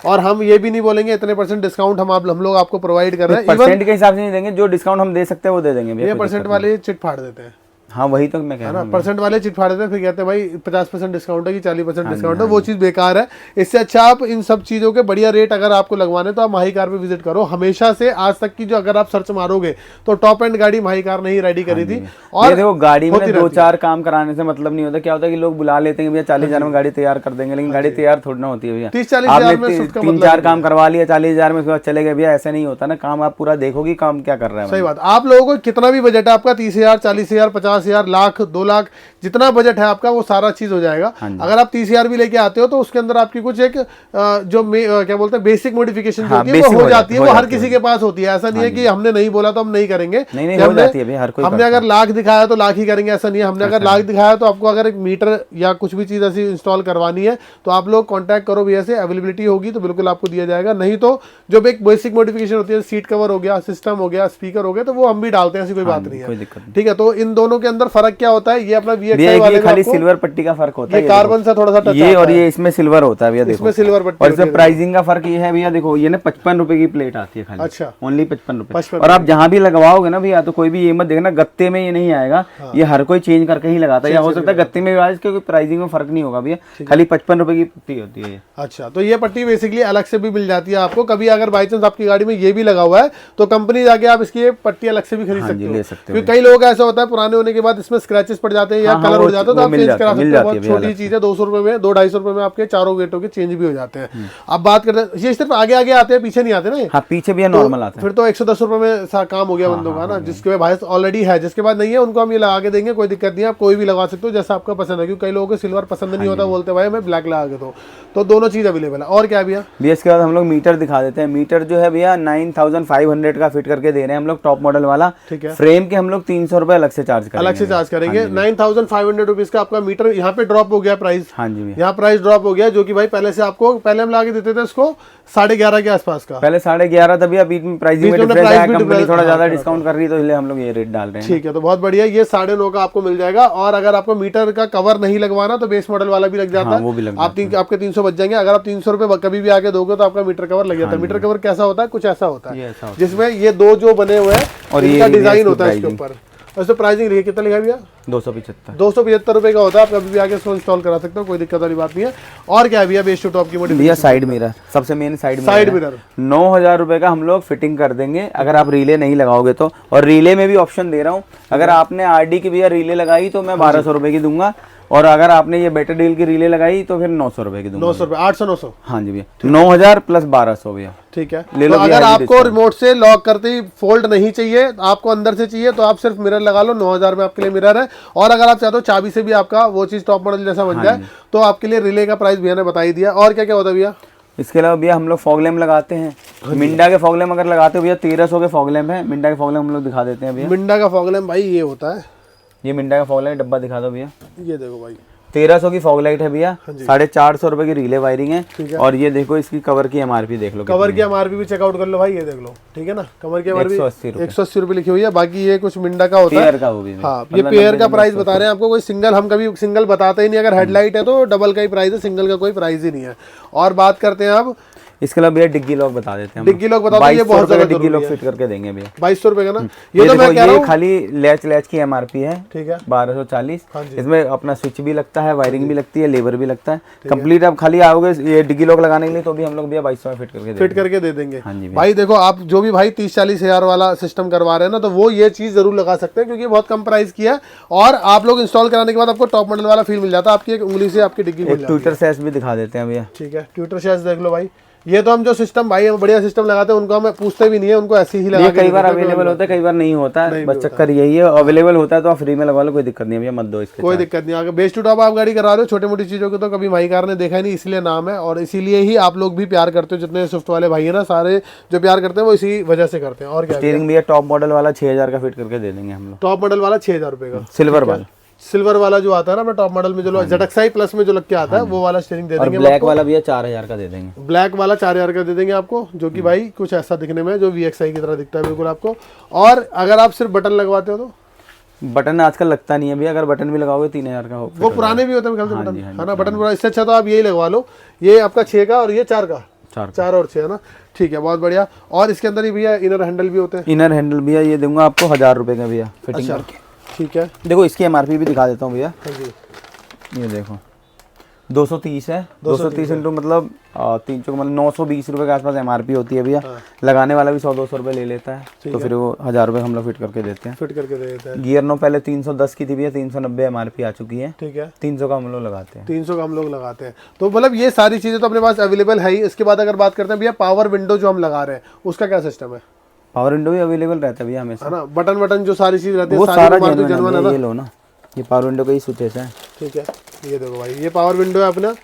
और हम ये भी नहीं बोलेंगे इतने % डिस्काउंट हम लोग आपको प्रोवाइड कर रहे हैं। परसेंट के हिसाब से नहीं देंगे, जो डिस्काउंट हम दे सकते हैं वो दे देंगे भैया। ये % वाले चिट फाड़ देते हैं, हाँ वही तो मैं कह रहा हूँ। % वाले चिट फाड़ देते हैं, फिर कहते हैं भाई 50% डिस्काउंट है कि 40% डिस्काउंट है, वो चीज़ बेकार है। इससे अच्छा आप इन सब चीज़ों के बढ़िया रेट अगर आपको लगवाने तो आप माही कार पे विजिट करो। हमेशा से आज तक की जो अगर आप सर्च मारोगे तो टॉप एंड गाड़ी माही कार ने ही रेडी करी थी। और देखो गाड़ी में 2-4 काम कराने से मतलब नहीं होता, क्या होता है कि लोग बुला लेते हैं भैया 40,000 में गाड़ी तैयार कर देंगे, लेकिन गाड़ी तैयार थोड़ी ना होती है भैया। 30-40 हज़ार में 3-4 काम करवा लिया 40,000 में, उसके बाद चले गए भैया, ऐसा नहीं होता ना। काम आप पूरा देखोगे काम क्या कर रहा है। सही बात। आप लोगों को कितना भी बजट है आपका, 30,000, 40,000, 50,000, लाख, 2 लाख, जितना बजट है आपका वो सारा चीज हो जाएगा। अगर आप 30,000 भी लेके आते हो तो उसके अंदर आपकी कुछ एक क्या बोलते हैं बेसिक मॉडिफिकेशन जो होती है वो हो जाती है। वो हर किसी के पास होती है, ऐसा नहीं है कि हमने नहीं बोला तो हम नहीं करेंगे। हमने अगर लाख दिखाया तो लाख ही करेंगे, ऐसा नहीं है। हमने अगर लाख दिखाया तो आपको अगर एक मीटर या कुछ भी चीज ऐसी इंस्टॉल करवानी है तो आप लोग कॉन्टैक्ट करो भैया से, अवेलेबिलिटी होगी तो बिल्कुल आपको दिया जाएगा। नहीं तो जो एक बेसिक मॉडिफिकेशन होती है, सीट कवर हो गया, सिस्टम हो गया, स्पीकर हो गया, तो वो हम भी डालते हैं, ऐसी कोई बात नहीं है। ठीक है, तो इन दोनों के अंदर फर्क क्या होता है, ये अपना ये खाली सिल्वर पट्टी का फर्क होता है, ये कार्बन से थोड़ा सा टच ये और ये इसमें सिल्वर होता है भैया। देखो इसमें सिल्वर पट्टी और इसमें प्राइसिंग का फर्क ये है भैया, देखो ये ना 55 रुपए की प्लेट आती है खाली। अच्छा, ओनली 55 रुपए। और आप जहाँ भी लगवाओगे ना भैया तो कोई भी ये मत देखना गत्ते में ये नहीं आएगा, ये हर कोई चेंज करके ही लगाता है, या हो सकता है गत्ते में भी आए, क्योंकि प्राइसिंग में फर्क नहीं होगा भैया, खाली 55 रुपए की पट्टी होती है। अच्छा, तो ये पट्टी बेसिकली अलग से भी मिल जाती है आपको। कभी अगर बाई चांस आपकी गाड़ी में ये भी लगा हुआ है तो कंपनी जाके आप इसकी पट्टी अलग से भी खरीद सकते हो। क्योंकि कई लोग ऐसा होता है पुराने होने के बाद इसमें स्क्रैचेस पड़ जाते हैं या कलर उड़ जाता है, तो आप चेंज करा सकते हो। बहुत छोटी चीज है, 200 रुपए में, 200-250 रुपए में आपके चारों गेटों के चेंज भी हो जाते हैं। अब बात करते हैं, ये सिर्फ आगे आगे आते हैं, पीछे नहीं आते ना। हाँ, पीछे भी नॉर्मल आते हैं। फिर तो 110 रुपए में काम हो गया बंदों का ना। जिसके पास ऑलरेडी है, जिसके पास नहीं है उनको हम ये लगा के देंगे, कोई दिक्कत नहीं है। आप कोई भी लगा सकते हो जैसा आपका पसंद है, क्योंकि कई लोगों को सिल्वर पसंद नहीं होता, बोलते भाई मैं ब्लैक लगा के दो। तो दोनों चीज अवेलेबल है। और क्या भैया? इसके बाद हम लोग मीटर दिखा देते हैं। मीटर जो है भैया 9500 का फिट करके दे रहे हैं हम लोग, टॉप मॉडल वाला। ठीक है, फ्रेम के हम लोग 300 रुपए अलग से चार्ज करेंगे। 9500 रुपीज का आपका मीटर यहाँ पे ड्रॉप हो गया प्राइस। हाँ जी, यहाँ प्राइस ड्रॉप हो गया, जो कि भाई पहले से आपको पहले हम लाके देते थे इसको 11.5 के आसपास का। पहले 11.5 था भैया, बीच में प्राइसिंग में डिफरेंस है, कंपनी थोड़ा ज्यादा डिस्काउंट कर रही है तो इसलिए हम लोग ये रेट डाल रहे हैं। ठीक है, तो बहुत बढ़िया, ये 9.5 का आपको मिल जाएगा। और अगर आपको मीटर का कवर नहीं लगवाना तो बेस मॉडल वाला भी लग जाता है, वो भी लग जाता है। आपके 300 बच जाएंगे। अगर आप 300 रुपए कभी भी आके दोगे तो आपका मीटर कवर लग जाता है। मीटर कवर कैसा होता है? कुछ ऐसा होता है जिसमें ये 2 जो बने हुए हैं और इनका डिजाइन होता है इसके ऊपर। वैसे प्राइसिंग लिखिए, कितना लिखा भैया? 275 रुपए का होता है। आप कभी भी आके इसको इंस्टॉल करा सकते हो, कोई दिक्कत वाली बात नहीं है। और क्या है भैया बेस टू टॉप की मॉडल? भैया साइड मिरर, सबसे मेन साइड मिरर 9,000 रुपए का हम लोग फिटिंग कर देंगे अगर आप रिले नहीं लगाओगे तो। और रिले में भी ऑप्शन दे रहा हूँ, अगर आपने आरडी की भैया रिले लगाई तो मैं 1200 रुपए की दूंगा, और अगर आपने ये बेटर डील की रिले लगाई तो फिर 900 रुपए की दूंगा। 900 रुपए, 800-900। हाँ जी भैया, 9,000 प्लस 1200 भैया। ठीक है, तो अगर आपको रिमोट से लॉक करते ही फोल्ड नहीं चाहिए, आपको अंदर से चाहिए, तो आप सिर्फ मिरर लगा लो। 9,000 में आपके लिए मिरर है। और अगर आप चाहते हो चाबी से भी आपका वो चीज टॉप मॉडल जैसा बन जाए तो आपके लिए रिले का प्राइस भैया ने बता ही दिया। और क्या क्या होता है भैया? इसके अलावा भैया हम लोग फॉग लैम्प लगाते हैं। मिंडा के फॉग लैम्प अगर लगाते हो भैया 1300 के फॉग लैम्प है। मिंडा के फॉग लैम्प हम लोग दिखा देते हैं भैया। मिंडा का फॉग लैम्प भाई ये होता है, ये मिंडा का फॉग लैम्प डब्बा दिखा दो भैया। ये देखो भाई, 1300 की फॉग लाइट है भैया, 450 रुपए की रिले वायरिंग है। और ये देखो इसकी कवर की एमआरपी देख लो, कवर की एमआरपी भी चेकआउट कर लो भाई, ये देख लो। ठीक है ना, कवर की एमआरपी 180 रुपए लिखी हुई है। बाकी ये कुछ मिंडा का होता है, हाँ, ये पेयर का प्राइस बता रहे हैं आपको। कोई सिंगल, हम कभी सिंगल बताते ही नहीं। अगर हेडलाइट है तो डबल का ही प्राइस है, सिंगल का कोई प्राइस ही नहीं है। और बात करते हैं अब इसके अलावा भैया डिग्गी लॉक बता देते हैं। डिग्गी लॉक बता दो, ये बहुत ज्यादा डिग्गी लॉक फिट करके देंगे भैया। 2200 रुपए का ना। ये तो मैं कह रहा हूं खाली लैच की एमआरपी है। ठीक है, 1240। इसमें अपना स्विच भी लगता है, वायरिंग भी लगती है, लेबर भी लगता है कंप्लीट। आप खाली आओगे ये डिग्गी लॉक लगाने के लिए तो भी हम लोग भैया 2200 में फिट करके दे देंगे। भाई देखो, आप जो भी भाई 30-40 हजार वाला सिस्टम करवा रहे हैं ना, तो वो ये चीज जरूर लगा सकते हैं, क्योंकि बहुत कम प्राइस की है। और आप लोग इंस्टॉल कराने के बाद आपको टॉप मॉडल वाला फील मिल जाता है, आपकी एक उंगली से आपकी डिग्गी मिल जाती है। ट्विटर सैश भी दिखा देते हैं भैया। ठीक है, ट्विटर सैश देख लो भाई। ये तो हम जो सिस्टम भाई हम बढ़िया सिस्टम लगाते हैं उनको हम पूछते भी नहीं है, उनको ऐसे ही लगा के कई बार अवेलेबल होता है, कई बार नहीं होता है, बस चक्कर यही है। अवेलेबल होता है तो आप फ्री में लगवा लो, कोई दिक्कत नहीं है भैया, मत दो इसके, कोई दिक्कत नहीं। अगर बेस टू टॉप आप गाड़ी करा रहे हो, छोटी मोटी चीजों को तो कभी माही कार ने देखा ही नहीं, इसलिए नाम है। और इसीलिए ही आप लोग भी प्यार करते हो, जितने स्विफ्ट वाले भाई है ना, सारे जो प्यार करते हैं वो इसी वजह से करते हैं। और क्या स्टीयरिंग भैया टॉप मॉडल वाला 6000 का फिट करके दे देंगे हम लोग। टॉप मॉडल वाला 6000 रुपए का, सिल्वर वाला सिल्वर वाला जो आता है ना अपना टॉप मॉडल में, जो ZXi प्लस में जो लग के आता है वो वाला स्टीयरिंग दे और देंगे। ब्लैक वाला भैया 4000 का दे देंगे। ब्लैक वाला 4000 का दे देंगे आपको, जो कि भाई कुछ ऐसा दिखने में जो VXi की तरह दिखता है बिल्कुल आपको। और अगर आप सिर्फ बटन लगवाते हो तो बटन आजकल लगता नहीं है भैया, अगर बटन भी लगाओगे 3000 का हो। वो पुराने भी होते हैं बटन, है ना, बटन। इससे अच्छा तो आप यही लगवा लो, ये आपका 6 का और ये 4 का, 4 और 6 है ना, ठीक है, बहुत बढ़िया। और इसके अंदर ही भैया इनर हैंडल भी होते हैं। इनर हैंडल भैया ये दूंगा आपको 1000 रुपए का भैया फिटिंग करके। ठीक है, देखो इसकी MRP भी दिखा देता हूँ भैया, हाँ जी, ये देखो 230 है, 230 इंटू मतलब 300 मतलब 920 रुपए के आसपास MRP होती है भैया। लगाने वाला भी 100-200 रुपए ले लेता है, तो फिर वो 1000 रुपए हम लोग फिट करके देते हैं। फिट करके दे देते हैं। गियर नो पहले 310 की थी भैया, 390 MRP आ चुकी है। ठीक है, 300 का हम लोग लगाते हैं। 300 का हम लोग लगाते हैं। तो मतलब ये सारी चीजें तो अपने पास अवेलेबल है ही। इसके बाद अगर बात करते हैं भैया पावर विंडो जो हम लगा रहे हैं उसका क्या सिस्टम है? पावर विंडो भी अवेलेबल रहता है भैया हमेशा, है ना, बटन जो सारी चीज रहती है वो सारी सारा हमारे तो जेन्युइन genuine है है ना। ये लो ना, ये पावर विंडो का ही स्विचेस है। ठीक है, ये देखो भाई ये पावर विंडो है अपना,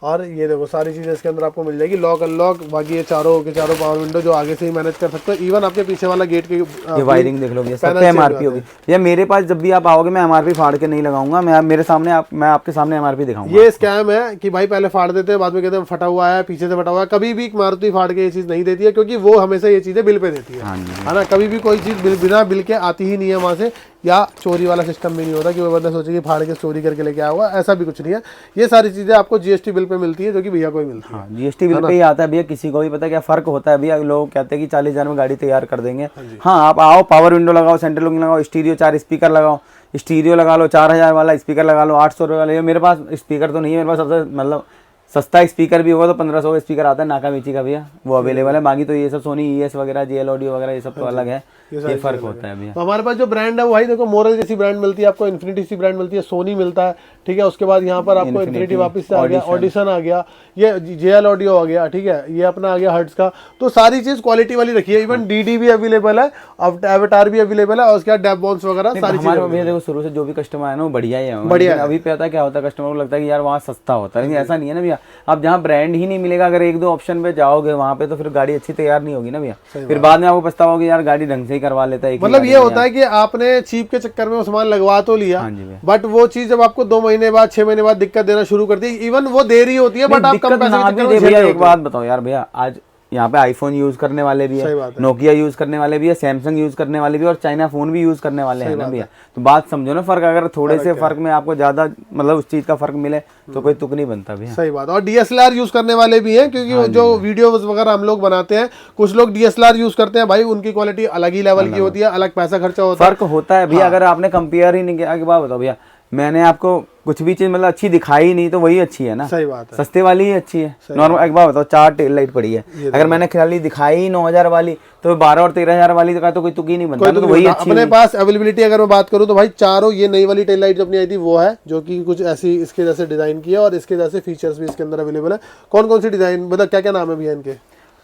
और ये देखो सारी चीजें इसके अंदर आपको मिल जाएगी, लॉक अनलॉक, बाकी ये चारों के चारों पावर विंडो जो आगे से ही मैनेज कर सकते हो। इवन आपके पीछे वाला गेट के ये वायरिंग देख लो भैया, सब पे MRP होगी भैया। मेरे पास जब भी आप आओगे मैं MRP फाड़ के नहीं लगाऊंगा, मैं मेरे सामने मैं आपके सामने MRP दिखाऊंगा। ये स्कैम है कि भाई पहले फाड़ देते हैं, बाद में कहते हैं फटा हुआ है, पीछे से फटा हुआ है। कभी भी मारुति फाड़ के ये चीज नहीं देती है, क्योंकि वो हमेशा ये चीजें बिल पे देती है ना। कभी भी कोई चीज बिना बिल के आती ही नहीं है वहां से, या चोरी वाला सिस्टम भी नहीं होता कि वो बंदा सोचे कि फाड़ के चोरी करके लेके आया हुआ, ऐसा भी कुछ नहीं है। ये सारी चीजें आपको GST बिल पे मिलती है, जो कि भैया को ही मिलती है। GST बिल पे ही आता है भैया, किसी को भी पता क्या फर्क होता है भैया। लोग कहते हैं कि 40,000 में गाड़ी तैयार कर देंगे। हाँ आप आओ, पावर विंडो लगाओ, सेंट्रल लॉकिंग लगाओ, स्टीरियो 4 स्पीकर लगाओ, स्टीरियो लगा लो, 4000 वाला स्पीकर लगा लो, 800 रुपये वाला। मेरे पास स्पीकर तो नहीं है, मेरे पास सबसे मतलब सस्ता स्पीकर भी होगा तो 1500 का स्पीकर आता है नाका मीची का भैया, वो अवेलेबल है। बाकी तो ये सब सोनी ES वगैरह, JL ऑडियो वगैरह ये सब तो अलग है, ये फर्क होता है भैया। तो हमारे पास जो ब्रांड है वो भाई देखो मोरल जैसी ब्रांड मिलती है आपको, इन्फिनिटी सी ब्रांड मिलती है, सोनी मिलता है, ठीक है। उसके बाद यहाँ पर आपको इन्फिनिटी वापस से आ गया, ऑडिशन आ गया, ये JL ऑडियो आ गया, ठीक है, ये अपना आ गया हर्ट्ज का। तो सारी चीज क्वालिटी वाली रखी है। इवन DD भी अवेलेबल है, अब एवेटार भी अवेलेबल है, और उसके बाद डैप बॉन्स वगैरह सारी चीजें। भैया देखो शुरू से जो भी कस्टमर है ना वो बढ़िया ही है, बढ़िया। अभी पता है क्या होता है, कस्टमर को लगता है कि यार वहाँ सस्ता होता है, लेकिन ऐसा नहीं है ना भैया। आप जहाँ ब्रांड ही नहीं मिलेगा, अगर 1-2 ऑप्शन पे जाओगे वहाँ पे, तो फिर गाड़ी अच्छी तैयार नहीं होगी ना भैया। फिर बाद में आपको पछतावा होगा यार गाड़ी ढंग से ही करवा लेता है। मतलब ये होता है कि आपने चीप के चक्कर में वो सामान लगवा तो लिया, बट वो चीज जब आपको 2 महीने बाद 6 महीने बाद दिक्कत देना शुरू करती है, इवन वो देरी होती है, बट आप कम पैसे के चक्कर में भैया एक बात बताओ यार भैया, आज यहाँ पे आईफोन यूज करने वाले भी है, नोकिया यूज करने वाले भी है, सैमसंग यूज करने वाले भी है, और चाइना फोन भी यूज करने वाले हैं ना भैया। तो बात समझो ना फर्क, अगर थोड़े से फर्क में आपको ज्यादा मतलब उस चीज का फर्क मिले तो कोई तुक नहीं बनता भैया। सही बात। और DSLR यूज करने वाले भी हैं, क्योंकि जो वीडियोस वगैरह हम लोग बनाते हैं, कुछ लोग DSLR यूज करते हैं भाई, उनकी क्वालिटी अलग ही लेवल की होती है, अलग पैसा खर्चा होता है, फर्क होता है भैया। अगर आपने कंपेयर ही नहीं किया, आगे बात बताओ भैया, मैंने आपको कुछ भी चीज मतलब अच्छी दिखाई नहीं तो वही अच्छी है ना। सही बात है, सस्ते वाली ही अच्छी है। नॉर्मल एक बात बताओ, 4 टेल लाइट पड़ी है, अगर मैंने खाली दिखाई 9000 वाली तो 12 और 13000 वाली का तो कोई तुक ही नहीं बनता, तो वही अच्छी। अपने पास अवेलेबिलिटी अगर मैं बात करूं तो भाई चारों ये नई वाली टेल लाइट जो अपनी आई थी वो है, जो कि कुछ ऐसी इसके जैसे डिजाइन की है, और इसके जैसे फीचर्स भी इसके अंदर अवेलेबल है। कौन कौन सी डिजाइन, मतलब क्या क्या नाम है भैया इनके?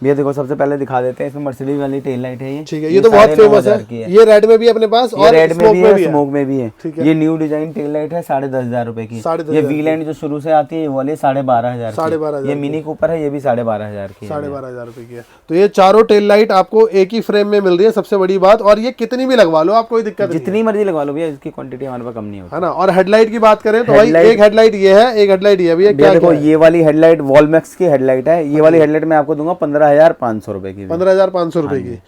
भैया देखो सबसे पहले दिखा देते हैं, इसमें मर्सिडीज वाली टेल लाइट है ये, ठीक है, ये तो बहुत फेमस है। ये रेड में भी अपने पास, और रेड में भी है, स्मोक में भी है। ये न्यू डिजाइन टेल लाइट है 10,500 रुपए की। ये वीलैंड जो शुरू से आती है वो वाली 12,500। ये मिनी कूपर है, ये भी 12,500 की, 12,500 रुपए की है। तो ये चारों टेल लाइट आपको एक ही फ्रेम में मिल रही है, सबसे बड़ी बात। और ये कितनी भी लगवा लो आप, कोई दिक्कत नहीं, जितनी मर्जी लगवा लो भैया, इसकी क्वांटिटी हमारे पास कम नहीं होती है ना। और हेडलाइट की बात करें तो भाई एक हेडलाइट ये है, एक हेडलाइट ये भैया। क्या देखो ये वाली हेडलाइट वॉलमैक्स की हेडलाइट है, ये वाली हेडलाइट मैं आपको दूंगा 15,500 रुपए की, 15,500 रुपए की।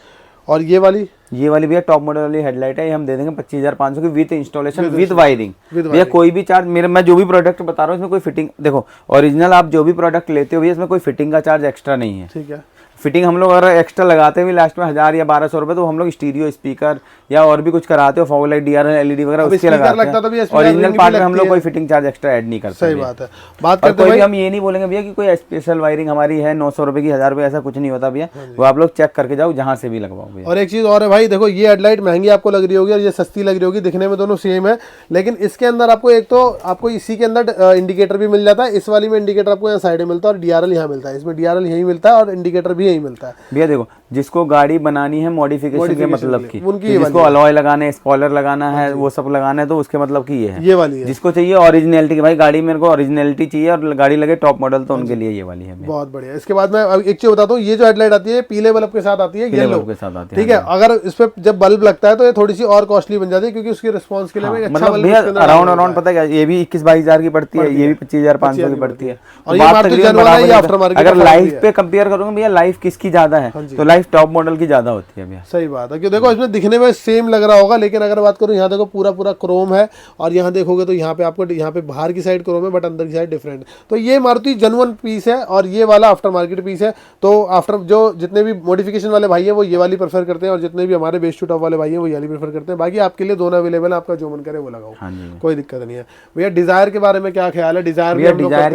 और ये वाली भैया टॉप मॉडल वाली हेडलाइट है, ये हम दे देंगे 25,500 की, विद इंस्टॉलेशन विद वायरिंग। भैया कोई भी चार्ज मैं जो भी प्रोडक्ट बता रहा हूँ इसमें कोई फिटिंग, देखो ओरिजिनल आप जो भी प्रोडक्ट लेते हो भैया इसमें कोई फिटिंग का चार्ज एक्स्ट्रा नहीं है, ठीक है। फिटिंग हम लोग अगर एक्स्ट्रा लगाते हैं लास्ट में 1000 या 1200 रुपए, तो हम लोग स्टीरियो स्पीकर या और भी कुछ कराते हो, फॉग लाइट, DRL LED वगैरह उसके लगाते हैं। ओरिजिनल पार्ट में हम लोग कोई फिटिंग चार्ज एक्स्ट्रा ऐड नहीं करते। सही बात है। बात करते हैं हम ये नहीं बोलेंगे भैया कि कोई स्पेशल वायरिंग हमारी है 900 रुपए की, 1000 रुपए, ऐसा कुछ नहीं होता भैया। वो आप लोग चेक करके जाओ जहाँ से भी लगवाओ भैया। और एक चीज और है भाई, देखो ये हेडलाइट महंगी आपको लग रही होगी और ये सस्ती लग रही होगी, दिखने में दोनों सेम है, लेकिन इसके अंदर आपको एक तो आपको इसी के अंदर इंडिकेटर भी मिल जाता है। इस वाली में इंडिकेटर आपको यहाँ साइड में मिलता है, और DRL यहाँ मिलता है। इसमें DRL यहीं मिलता है और इंडिकेटर भी नहीं मिलता है भैया। देखो जिसको गाड़ी बनानी है मॉडिफिकेशन के मतलब की, उनकी जिसको अलॉय लगाना है, स्पॉइलर लगाना है, वो सब लगाना है, तो उसके मतलब की ये है, ये वाली है। जिसको चाहिए ओरिजिनलिटी की, भाई गाड़ी मेरे को ओरिजिनलिटी चाहिए और गाड़ी लगे टॉप मॉडल, तो उनके लिए ये वाली है। बहुत बढ़िया। इसके बाद मैं अब एक चीज बताता हूँ, ये जो हेडलाइट आती है पीले बल्ब के साथ आती है, येलो के साथ आती है, ठीक है। अगर इस पे जब बल्ब लगता है तो ये थोड़ी सी और कॉस्टली बन जाती है, क्योंकि उसकी रिस्पॉन्स के लिए अच्छा मतलब बल्ब भैया इसके अंदर अराउंड पता है क्या, ये भी 21-22 हजार की पड़ती है, ये भी 25,500 की पड़ती है। और ये मारुति जेन वाला है, ये आफ्टर मार्केट। अगर लाइफ पे कंपेयर करूंगा भैया, लाइफ किसकी ज्यादा है, तो लाइफ टॉप मॉडल की ज्यादा होती है भैया। सही बात है, क्योंकि देखो इसमें दिखने में सेम लग रहा होगा, लेकिन अगर बात करूं यहाँ देखो पूरा क्रोम है, और यहाँ देखोगे तो यहाँ पे आपको यहाँ पे बाहर की साइड क्रोम है बट अंदर की साइड डिफरेंट। तो ये मारुति जेन्युइन पीस है और ये वाला आफ्टर मार्केट पीस है। तो आफ्टर जो जितने भी मॉडिफिकेशन वाले भाई हैं वो ये वाली प्रेफर करते हैं, और जितने भी हमारे बेस टू टॉप वाले भाई हैं वो ये वाली प्रेफर करते हैं। बाकी आपके लिए दोनों अवेलेबल है, आपका जो मन करे वो लगाओ, कोई दिक्कत नहीं है। भैया डिजायर के बारे में क्या ख्याल है? डिजायर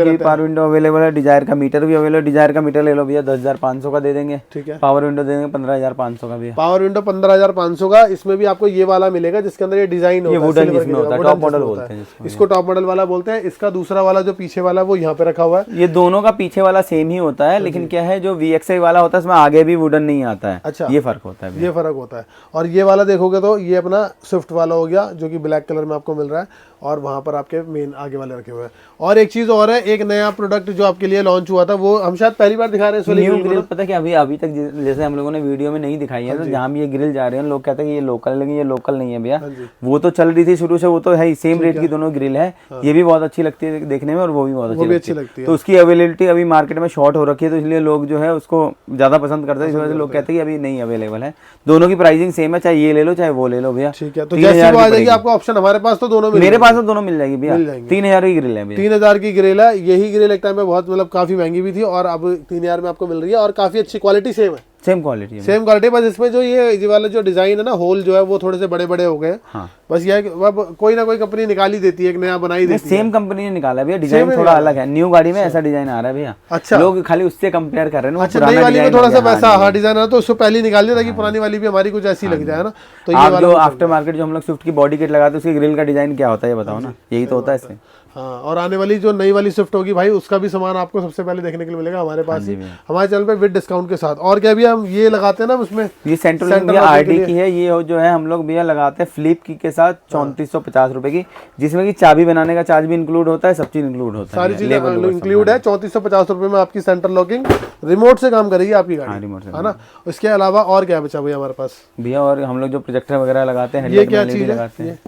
की पावर विंडो अवेलेबल है, डिजायर का मीटर भी अवेलेबल है। डिजायर का मीटर ले लो भैया 10,500 का दे देंगे, ठीक है। पावर विंडो दे देंगे 15,500 का भैया। पावर विंडो 15,500 का। इसमें भी आपको ये वाला मिलेगा जिसके अंदर ये डिजाइन होता है, वुडन जिसमें होता है, टॉप मॉडल बोलते हैं इसको, टॉप मॉडल वाला बोलते हैं। इसका दूसरा वाला जो पीछे वाला वो यहाँ पे रखा हुआ है। ये दोनों का पीछे वाला सेम ही होता है, लेकिन क्या है जो VXI वाला होता है इसमें आगे भी वुडन नहीं आता है। अच्छा, ये फर्क होता है, ये फर्क होता है। और ये वाला देखोगे तो ये अपना स्विफ्ट वाला हो गया जो कि ब्लैक कलर में आपको मिल रहा है, और वहां पर आपके मेन आगे वाले रखे हुए हैं। और एक चीज और है, एक नया प्रोडक्ट जो आपके लिए लॉन्च हुआ था, वो हम शायद पहली बार दिखा रहे हैं। न्यू ग्रिल पता क्या अभी तक जैसे हम लोगों ने वीडियो में नहीं दिखाई है, तो जहाँ भी ये ग्रिल जा रहे हैं लोग कहते हैं कि ये लोकल, लेकिन ये लोकल नहीं है भैया। वो तो चल रही थी शुरू से, वो तो है सेम रेट की दोनों ग्रिल है। ये भी बहुत अच्छी लगती है देखने में और वो भी बहुत अच्छी लगती है। तो उसकी अवेलेबिलिटी अभी मार्केट में शॉर्ट हो रखी है, तो इसलिए लोग जो है उसको ज्यादा पसंद करते हैं। इस वजह से लोग कहते हैं कि अभी नहीं अवेलेबल है। दोनों की प्राइसिंग सेम है, चाहे ये ले लो चाहे वो ले लो भैया। ठीक है, तो जैसे वो आ जाएगी आपको ऑप्शन, हमारे पास तो दोनों, मेरे पास तो दोनों मिल जाएगी भैया। 3,000 की ग्रिल है भैया, 3,000 की ग्रिल है। यही ग्रिल एक टाइम में बहुत मतलब काफी महंगी भी थी, और अब 3,000 में आपको मिल रही है, और काफी अच्छी क्वालिटी सेम है, सेम क्वालिटी। बस इसमें जो ये वाला जो डिजाइन है ना, होल जो है वो थोड़े से बड़े बड़े हो गए। हाँ। बस ये है कि अब कोई ना कोई कंपनी निकाल ही देती है, एक नया बना ही देती है। सेम कंपनी ने निकाला है भैया, डिजाइन थोड़ा अलग है। न्यू गाड़ी में ऐसा डिजाइन आ रहा है भैया। अच्छा, लोग खाली उससे कंपेयर कर रहे हैं। अच्छा, नई वाली में थोड़ा सा वैसा हार्ड डिजाइन है, तो उसको पहले ही निकाल दिया ताकि पुरानी वाली भी हमारी कुछ ऐसी लग जाए ना। तो ये वाला आफ्टर मार्केट जो हम लोग स्विफ्ट की बॉडी किट लगाते हैं, उसकी ग्रिल का डिजाइन क्या होता है ये बताओ ना, यही तो होता है इससे। हाँ, और आने वाली जो नई वाली स्विफ्ट होगी भाई, उसका भी सामान आपको सबसे पहले देखने के लिए मिलेगा हमारे पास ही, हमारे चैनल पे विद डिस्काउंट के साथ। और क्या भी हम ये लगाते हैं ना उसमें, ये सेंट्रल आरडी की है, ये जो है हम लोग भैया लगाते हैं फ्लिप की के साथ 3450 रुपए की, जिसमें की चाबी बनाने का चार्ज भी इंक्लूड होता है, सब चीज इंक्लूड होता है, सारी चीजें इंक्लूड है। 3450 रुपए में आपकी सेंटर लॉकिंग रिमोट से काम करेगी आपकी गाड़ी, रिमोट से, है ना। उसके अलावा और क्या बचा भैया हमारे पास भैया? और हम लोग जो प्रोजेक्टर वगैरह लगाते हैं, ये क्या चीज लगाते हैं?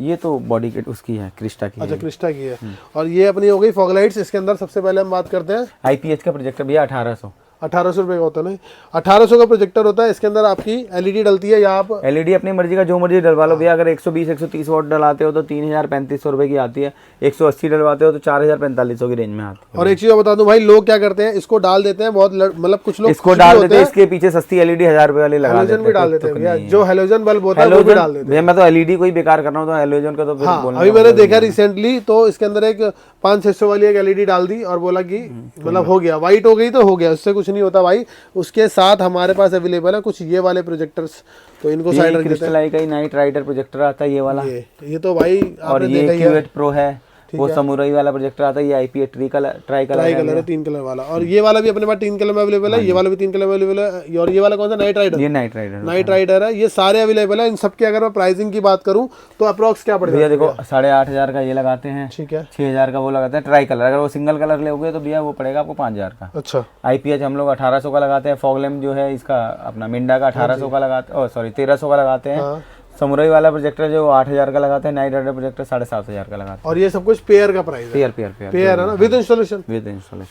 ये तो बॉडी किट उसकी है, क्रिस्टा की। अच्छा, क्रिस्टा की है। और ये अपनी हो गई फॉग लाइट्स। इसके अंदर सबसे पहले हम बात करते हैं IPH का प्रोजेक्टर भैया 1800 रुपए का होता है ना, 1800 का प्रोजेक्टर होता है। इसके अंदर आपकी LED डलती है, या आप LED अपनी मर्जी का जो मर्जी डलवा लो भैया। अगर 120-130 वॉट डलाते हो तो 3,035 रुपए की आती है, 180 डलवाते हो तो 4,045 की रेंज में आती है। और एक चीज बता दूं भाई, लोग क्या करते हैं, इसको डाल देते हैं बहुत, मतलब कुछ लोग इसको डाल देते हैं, इसके पीछे सस्ती LED 1,000 रुपए वाली लगा देते हैं, भी डाल देते हैं भैया। जो हेलोजन बल्ब होता है वो भी डाल देते हैं भैया। मैं तो LED को ही बेकार कर रहा हूँ, तो हेलोजन का तो अभी मैंने देखा रिसेंटली, तो इसके अंदर एक 500-600 वाली एक LED डाल दी और बोला कि मतलब हो गया, व्हाइट हो गई तो हो गया, उससे कुछ नहीं होता भाई। उसके साथ हमारे पास अवेलेबल है कुछ ये वाले प्रोजेक्टर्स, तो इनको साइड रख देते हैं। का नाइट राइडर प्रोजेक्टर आता है ये वाला, ये तो भाई और ये Q8 Pro है, वो समुराई वाला प्रोजेक्टर आता है। ये IPH ट्राई कलर है, 3 कलर वाला। और ये वाला भी अपने पास 3 कलर में अवेलेबल है, ये वाला भी 3 कलर में अवेलेबल है। और ये वाला कौन सा? Knight Rider. ये नाइट राइडर है। ये सारे अवेलेबल है। इन सबके अगर मैं प्राइसिंग की बात करूं तो अप्रोक्स क्या पड़ेगा भैया? देखो 8,500 का ये लगाते हैं, ठीक है। 6,000 का वो लगाते हैं ट्राई कलर। अगर वो सिंगल कलर लोगे तो भैया वो पड़ेगा आपको 5,000 का। अच्छा। IPH हम लोग 1800 का लगाते हैं। फॉग लैम्प जो है इसका अपना मिंडा का 1800 का लगाते हैं, 1300 का लगाते हैं। समुराई वाला प्रोजेक्टर जो 8,000 का लगाते हैं। नाइट राइडर प्रोजेक्टर 7,500 का लगाते हैं। और ये सब कुछ पेयर का प्राइस है? पेयर है ना, विद इंस्टॉलेशन।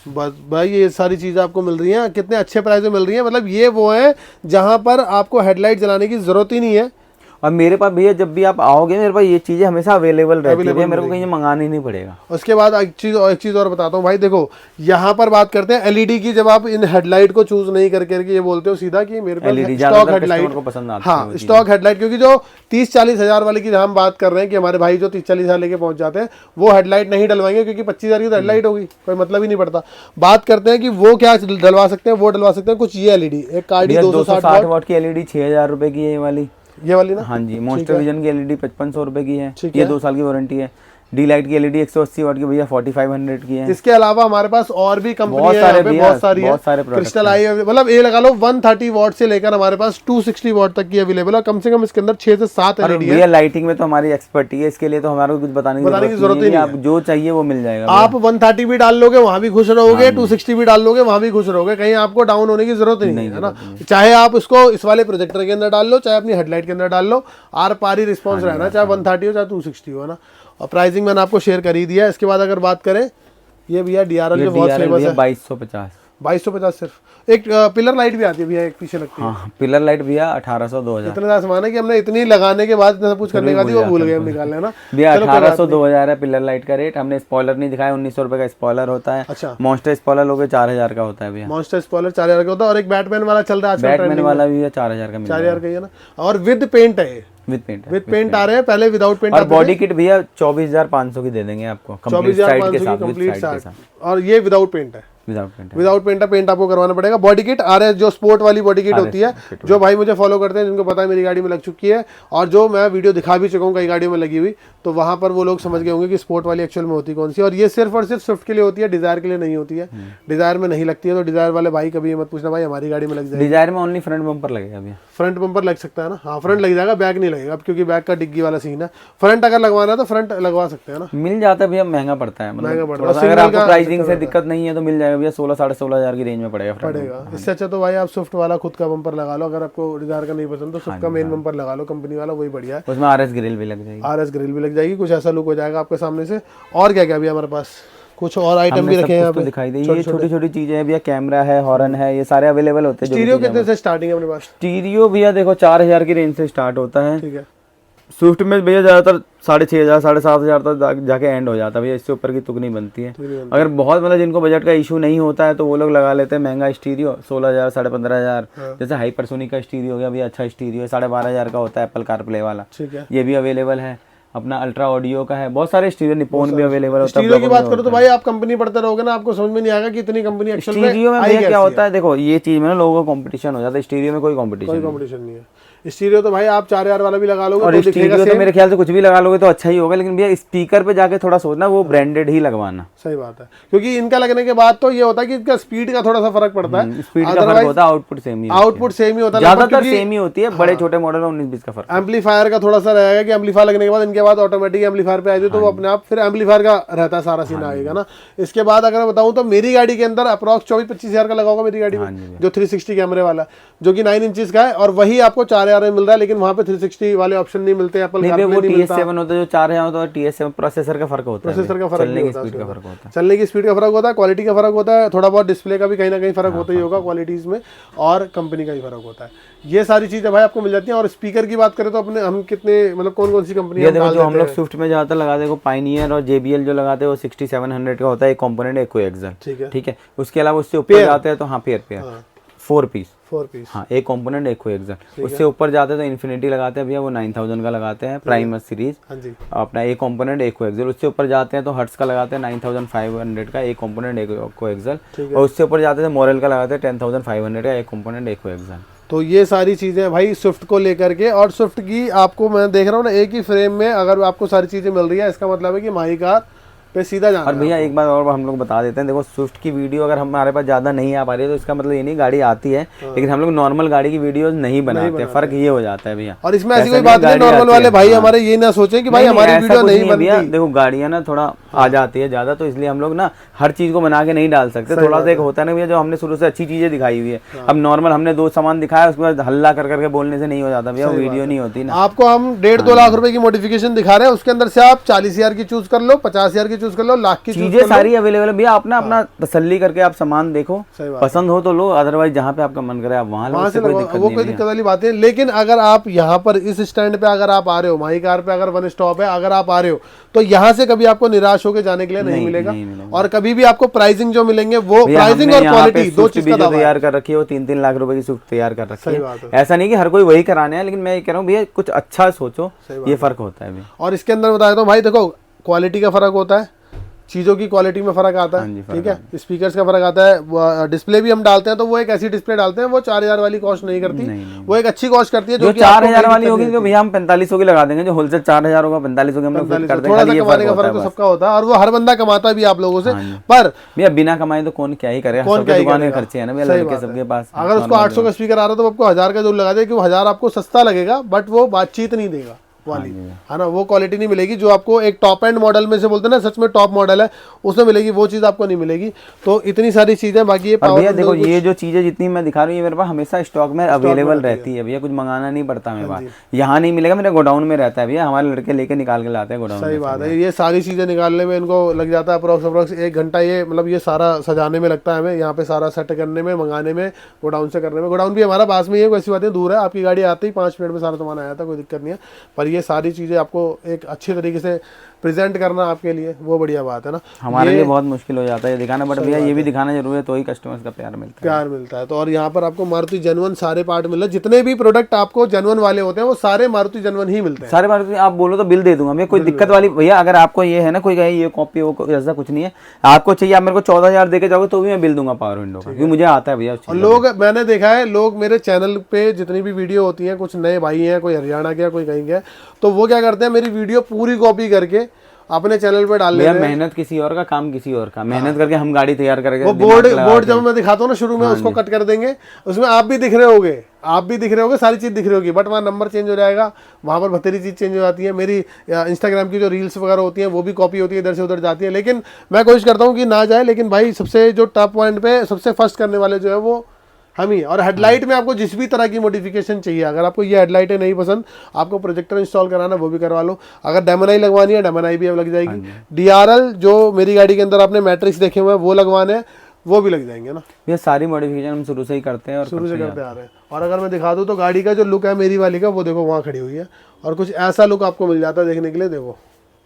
बस भाई ये सारी चीजें आपको मिल रही हैं, कितने अच्छे प्राइस में मिल रही हैं। मतलब ये वो है जहां पर आपको हेडलाइट जलाने की जरूरत ही नहीं है। और मेरे पास भैया जब भी आप आओगे मेरे पास ये चीजें हमेशा अवेलेबल रहती है, मेरे को कहीं मंगाना ही नहीं पड़ेगा। उसके बाद एक चीज और बताता हूँ भाई, देखो यहाँ पर बात करते हैं LED की। जब आप इन हेडलाइट को चूज नहीं करके ये बोलते हो सीधा कि मेरे को स्टॉक हेडलाइट पसंद आता है। हाँ, स्टॉक हेडलाइट, क्योंकि जो 30-40 हजार वाले की हम बात कर रहे हैं कि हमारे भाई जो 30-40 हजार लेके पहुंच जाते हैं, वो हेडलाइट नहीं डलवाएंगे, क्योंकि 25,000 की तो हेडलाइट होगी, कोई मतलब ही नहीं पड़ता। बात करते हैं कि वो क्या डलवा सकते हैं, वो डलवा सकते हैं कुछ ये LED, एक कार्डी 260 वाट की LED 6,000 रुपए की है ये वाली ना। हाँ जी, मॉन्स्टर विजन की LED 5,500 रुपए की है, ये 2 साल की वारंटी है। डी लाइट की एलईडी 180 वाट की भैया 4500 की है। इसके अलावा हमारे पास और भी कंपनी है, यहाँ पे बहुत सारी है। क्रिस्टल आई मतलब ये लगा लो 130 वाट से लेकर हमारे पास 260 वाट तक की अवेलेबल है। कम से कम इसके अंदर 6 से 7 एलईडी है। लाइटिंग में तो हमारी एक्सपर्टी है, इसके लिए तो हमारे को कुछ बताने की जरूरत नहीं है। आप जो चाहिए वो मिल जाएगा। आप 130 भी डाल लोगे वहां भी खुश रहोगे, 260 भी डाल लोगे वहां भी खुश रहोगे, कहीं आपको डाउन होने की जरूरत नहीं है ना। चाहे आप इसको इस वाले प्रोजेक्टर के अंदर डाल लो, चाहे अपनी हेडलाइट के अंदर डाल लो, आर पारी रिस्पॉन्स रहना, चाहे 130 हो चाहे 260 हो ना। और प्राइसिंग मैंने आपको शेयर कर ही दिया है। इसके बाद अगर बात करें, ये भैया DRL जो बहुत फेमस है 2250 सिर्फ। एक पिलर लाइट भी आती है भैया, एक पीछे लगती है। हाँ, पिलर लाइट भैया 1800-2000। इतना ज्यादा सामान है कि हमने इतनी लगाने के बाद सब कुछ करने का वो भूल गए हम निकालना है ना भैया। 1800-2000 है पिलर लाइट का रेट। हमने स्पॉइलर नहीं दिखाया, 1900 रुपए का स्पॉइलर होता है। अच्छा, मॉन्स्टर स्पॉइलर लोगे 4000 का होता है भैया। मॉन्स्टर स्पॉइलर 4000 का होता है। और एक बैटमैन वाला चल रहा है आजकल, बैटमैन वाला भी 4000 का, 4000 का ही है ना। और विद पेंट है, विद पेंट आ रहे हैं, पहले विदाउट पेंट। और बॉडी किट भैया 24500 की दे देंगे आपको, 24500 की कंप्लीट साइड। और ये विदाउट पेंट है, विदाउट पेंट है। पेंट आपको करवाना पड़ेगा। बॉडी किट आ रहे हैं, जो स्पोर्ट वाली बॉडी किट होती है, जो भाई मुझे फॉलो करते हैं, जिनको पता है मेरी गाड़ी में लग चुकी है, और जो मैं वीडियो दिखा भी चुका हूँ कई गाड़ियों में लगी हुई, तो वहां पर वो लोग समझ गए होंगे कि स्पोर्ट वाली एक्चुअल में होती कौन सी। और ये सिर्फ और सिर्फ स्विफ्ट के लिए होती है, डिजायर के लिए नहीं होती है। डिजायर में नहीं लगती है, तो डिजायर वाले भाई कभी मत पूछना भाई हमारी गाड़ी में लग जाएगी। डिजायर में ओनली फ्रंट बम्पर लगेगा भैया। फ्रंट बम्पर लग सकता है ना, हाँ फ्रंट लग जाएगा, बैक नहीं लगेगा, क्योंकि बैक का डिग्गी वाला सीन है। फ्रंट अगर लगवाना है तो फ्रंट लगवा सकते हैं ना, मिल जाता है भैया। महंगा पड़ता है, महंगा पड़ता है। अगर आपको प्राइसिंग से दिक्कत नहीं है तो मिल जाएगा भैया, 16-16.5 की रेंज में पड़ेगा। इससे अच्छा तो भाई आप स्विफ्ट वाला खुद का बम्पर लगा लो। अगर आपको डिजायर का नहीं पसंद तो स्विफ्ट का मेन बम्पर लगा लो, कंपनी वाला, वही बढ़िया है। उसमें RS ग्रिल भी लग जाएगी, RS ग्रिल भी लग जाएगी, कुछ ऐसा लुक हो जाएगा आपके सामने से। और क्या क्या भी हमारे पास कुछ और आइटम भी रखे हैं यहाँ पे, दिखाई दे। ये छोटी छोटी चीजें हैं भैया, कैमरा है, हॉर्न है, ये सारे अवेलेबल होते हैं। स्टीरियो कितने से स्टार्टिंग है अपने पास? स्टीरियो भैया देखो 4000 की रेंज से स्टार्ट होता है। ठीक है। स्विफ्ट में भैया ज्यादातर 6500 7,500 तक जाके एंड हो जाता है भैया, इससे ऊपर की तुक नहीं बनती है। अगर बहुत मतलब जिनको बजट का इशू नहीं होता है तो वो लोग लगा लेते हैं महंगा स्टीरियो 16,000 15,500। जैसे हाइपरसोनिक का स्टीरियो हो गया भैया, अच्छा स्टीरियो है, 12,500 का होता है, एप्पल कारप्ले वाला। ठीक है, ये भी अवेलेबल है। अपना अल्ट्रा ऑडियो का है, बहुत सारे स्टीरियो, निपोन भी अवेलेबल होता है। स्टीरियो की बात करो तो भाई आप कंपनी पढ़ते रहोगे ना, आपको समझ में नहीं आएगा कि इतनी कंपनी एक्चुअल में स्टीरियो में भैया क्या होता है। देखो ये चीज में ना लोगों का कंपटीशन हो जाता है, स्टीरियो में कोई कंपटीशन नहीं है। स्टीरियो तो भाई आप 4000 वाला भी लगा लोगे और स्टीरियो तो मेरे ख्याल से कुछ भी लगा लोगे तो अच्छा ही होगा, लेकिन भैया स्पीकर पे जाके थोड़ा सोचना वो ब्रांडेड ही लगवाना। सही बात है, क्योंकि इनका लगने के बाद तो ये होता है कि इसका स्पीड का थोड़ा सा फर्क पड़ता है। स्पीड का फर्क होता है, आउटपुट सेम ही होता है, ज्यादातर सेम ही होती है। बड़े छोटे मॉडल में 19-20 का फर्क। एम्पलीफायर का थोड़ा सा रहेगा कि एम्पलीफायर लगने के बाद इनके बाद ऑटोमेटिक एम्पलीफायर पे आएगी, तो वो अपने आप फिर एम्पलीफायर का रहता है, सारा सीन आएगा ना। इसके बाद अगर बताऊं तो मेरी गाड़ी के अंदर अप्रॉक्स 24-25 हजार का लगा होगा मेरी गाड़ी में, जो 360 कैमरे वाला, जो कि 9 इंचेस का है, और वही आपको 4000 में मिल रहा है। लेकिन वहाँ पे 360 वाले ऑप्शन नहीं मिलते, एप्पल कारप्ले नहीं मिलता। TS7 होता है जो 4000 होता है, TS7 प्रोसेसर का फर्क होता है, प्रोसेसर का फर्क, चलने की स्पीड का फर्क होता है, चलने की स्पीड का फर्क होता है, क्वालिटी का फर्क होता है, थोड़ा बहुत डिस्प्ले का भी कहीं ना कहीं फर्क होता ही होगा क्वालिटीज में, और कंपनी का ही फर्क होता है। ये सारी चीजें भाई आपको मिल जाती हैं। और स्पीकर की बात करें तो अपने हम कितने मतलब कौन कौन सी कंपनी जो हम लोग स्विफ्ट में ज्यादातर लगाते हैं, पायनियर और JBL जो लगाते हैं वो 6700 का होता है, एक कंपोनेंट एक कोएक्सल। ठीक है। उसके अलावा उससे ऊपर जाते हैं तो हाँ पेयर 4 पीस, हाँ एक कंपोनेंट एक कोएक्सल। उससे ऊपर जाते हैं तो इन्फिनिटी लगाते हैं भैया, वो 9000 का लगाते हैं, प्राइमर सीरीज अपना एक कंपोनेंट एक कोएक्सल। उससे ऊपर जाते हैं तो हर्ट्स का लगाते हैं 9500 का एक कंपोनेंट एक कोएक्सल। और उससे ऊपर जाते हैं मॉरल का लगाते हैं 10500 का एक कंपोनेंट एक कोएक्सल। तो ये सारी चीजें भाई स्विफ्ट को लेकर के। और स्विफ्ट की आपको मैं देख रहा हूँ ना, एक ही फ्रेम में अगर आपको सारी चीजें मिल रही है, इसका मतलब है कि माही कार पे सीधा जाना। और भैया एक बात और हम लोग बता देते हैं, देखो स्विफ्ट की वीडियो अगर हमारे पास ज्यादा नहीं आ पा रही है तो इसका मतलब ये नहीं गाड़ी आती है, लेकिन हम लोग नॉर्मल गाड़ी की वीडियो नहीं बनाते, फर्क ये हो जाता है भैया। और इसमें ऐसी कोई बात नहीं, नॉर्मल वाले भाई हमारे ये ना सोचे कि भाई हमारी वीडियो नहीं बनती। देखो गाड़ियां ना थोड़ा आ जाती है ज्यादा, तो इसलिए हम लोग ना हर चीज को बना के नहीं डाल सकते। थोड़ा सा एक होता है ना भैया, जो हमने शुरू से अच्छी चीजें दिखाई हुई है, अब नॉर्मल हमने 2 सामान दिखाया, उसके बाद हल्ला कर करके बोलने से नहीं हो जाता भैया, वीडियो नहीं होती ना। आपको हम 1.5-2 लाख रुपए की मॉडिफिकेशन दिखा रहे हैं, उसके अंदर से आप 40,000 की चूज कर लो, 50,000 की चूज कर लो, लाख की चीजें सारी अवेलेबल है भैया। अपना तसल्ली करके आप सामान देखो, पसंद हो तो लो, अदरवाइज जहाँ पे आपका मन करे आप वहाँ लो, वो कोई दिक्कत वाली बात है। लेकिन अगर आप यहाँ पर इस स्टैंड पे अगर आप आ रहे हो, माही कार पे अगर वन स्टॉप है, अगर आप आ रहे हो तो यहाँ से कभी आपको निराश होकर जाने के लिए नहीं मिलेगा। और कभी भी आपको प्राइसिंग जो मिलेंगे वो प्राइसिंग और क्वालिटी दो चीज का तैयार कर रखी है, वो 3-3 लाख रुपए की स्विफ्ट तैयार कर रखी है। ऐसा नहीं कि हर कोई वही कराने है, लेकिन मैं कह रहा हूँ भैया कुछ अच्छा सोचो, ये फर्क होता है। और इसके अंदर बता देता हूँ भाई, देखो क्वालिटी का फर्क होता है, चीज़ों की क्वालिटी में फ़र्क आता हाँ जी, है, फर्क ठीक है, स्पीकर्स का फ़र्क आता है। डिस्प्ले भी हम डालते हैं तो वो एक ऐसी डिस्प्ले डालते हैं वो 4000 वाली कॉस्ट नहीं करती, वो एक अच्छी कॉस्ट करती है जो कि आपको 4000 कोई वाली दिक्कत होगी, नहीं जो भैया हम 4500 की लगा देंगे, जो होलसेल 4000 होगा 4500 की हम लोग फिट कर देंगे। थोड़ा सा खाली ये कमाने का होता फर्क है तो बस। सबका होता है, और वो हर बंदा कमाता भी आप लोगों से, हाँ जी। पर भैया बिना कमाए तो कौन क्या ही करेगा, कौन क्या सबके ही दुकान के करेगा। खर्चे हैं ना भैया, सही लड़के बात है। सबके पास। अगर उसको 800 का स्पीकर आ रहा है तो वो आपको 1000 का जो लगा दे कि वो 1000 आपको सस्ता लगेगा, बट वो बातचीत नहीं देगा वाली, है ना, वो क्वालिटी नहीं मिलेगी जो आपको एक टॉप एंड मॉडल में से बोलते हैं ना, सच में टॉप मॉडल है उसमें मिलेगी, वो चीज़ आपको नहीं मिलेगी। तो इतनी सारी चीज़ें, बाकी ये और भैया पावर देखो ये जो चीजें जितनी मैं दिखा रहा हूँ ये मेरे पास हमेशा स्टॉक में अवेलेबल रहती है भैया, कुछ मंगाना नहीं पड़ता मेरे पास, यहाँ नहीं मिलेगा, मेरे गोडाउन में रहता है भैया, हमारे लड़के लेके निकाल के लाते हैं गोडाउन सही में। बात है, ये सारी चीज़ें निकालने में इनको लग जाता है अप्रोक्स 1 घंटा, ये मतलब ये सारा सजाने में लगता है हमें, यहाँ पे सारा सेट करने में, मंगाने में, गोडाउन से करने में। गोडाउन भी हमारा पास में ही है, कोई ऐसी बात नहीं, दूर है, आपकी गाड़ी आती ही 5 मिनट में सारा सामान आया था, कोई दिक्कत नहीं है। पर ये सारी चीज़ें आपको एक अच्छे तरीके से प्रेजेंट करना आपके लिए वो बढ़िया बात है ना, हमारे लिए बहुत मुश्किल हो जाता है ये दिखाना, बट भैया ये भी दिखाना जरूरी है, तो ही कस्टमर्स का प्यार मिलता है। तो और यहाँ पर आपको मारुति जेन्युइन सारे पार्ट मिल रहे हैं, जितने भी प्रोडक्ट आपको जेन्युइन वाले होते हैं वो सारे मारुति जेन्युइन ही मिलते हैं। सारे मारुति आप बोलो तो बिल दे दूंगा भैया, कोई दिक्कत वाली भैया, अगर आपको ये है ना कोई कहे ये कॉपी वो ऐसा कुछ नहीं है, आपको चाहिए आप मेरे को 14000 देके जाओगे तो भी मैं बिल दूंगा पावर विंडो का, क्योंकि मुझे आता है भैया। और लोग, मैंने देखा है लोग मेरे चैनल पे जितनी भी वीडियो होती हैं, कुछ नए भाई हैं, कोई हरियाणा के, कोई कहीं के, तो वो क्या करते हैं, मेरी वीडियो पूरी कॉपी करके अपने चैनल पे डाल लेते हैं। मेहनत किसी और का, काम किसी और का, मेहनत करके हम गाड़ी तैयार करके, वो बोर्ड जब मैं दिखाता हूँ ना शुरू में, उसको कट कर देंगे, उसमें आप भी दिख रहे होगे, सारी चीज दिख रही होगी, बट वहाँ नंबर चेंज हो जाएगा, वहाँ पर बतेरी चीज चेंज हो जाती है। मेरी इंस्टाग्राम की जो रील्स वगैरह होती हैं वो भी कॉपी होती है, इधर से उधर जाती है, लेकिन मैं कोशिश करता हूँ कि ना जाए। लेकिन भाई सबसे जो टॉप पॉइंट पे सबसे फर्स्ट करने वाले जो है वो हम ही। और हेडलाइट में आपको जिस भी तरह की मॉडिफिकेशन चाहिए, अगर आपको ये हेडलाइटें नहीं पसंद, आपको प्रोजेक्टर इंस्टॉल कराना वो भी करवा लो, अगर डेमोनाई लगवानी है डेमोनाई भी अब लग जाएगी, DRL जो मेरी गाड़ी के अंदर आपने मैट्रिक्स देखे हुए हैं वो लगवाने हैं वो भी लग जाएंगे ना। ये सारी मॉडिफिकेशन हम शुरू से ही करते हैं और शुरू से करते आ रहे हैं। और अगर मैं दिखा दूँ तो गाड़ी का जो लुक है मेरी वाली का, वो देखो वहाँ खड़ी हुई है, और कुछ ऐसा लुक आपको मिल जाता है देखने के लिए, देखो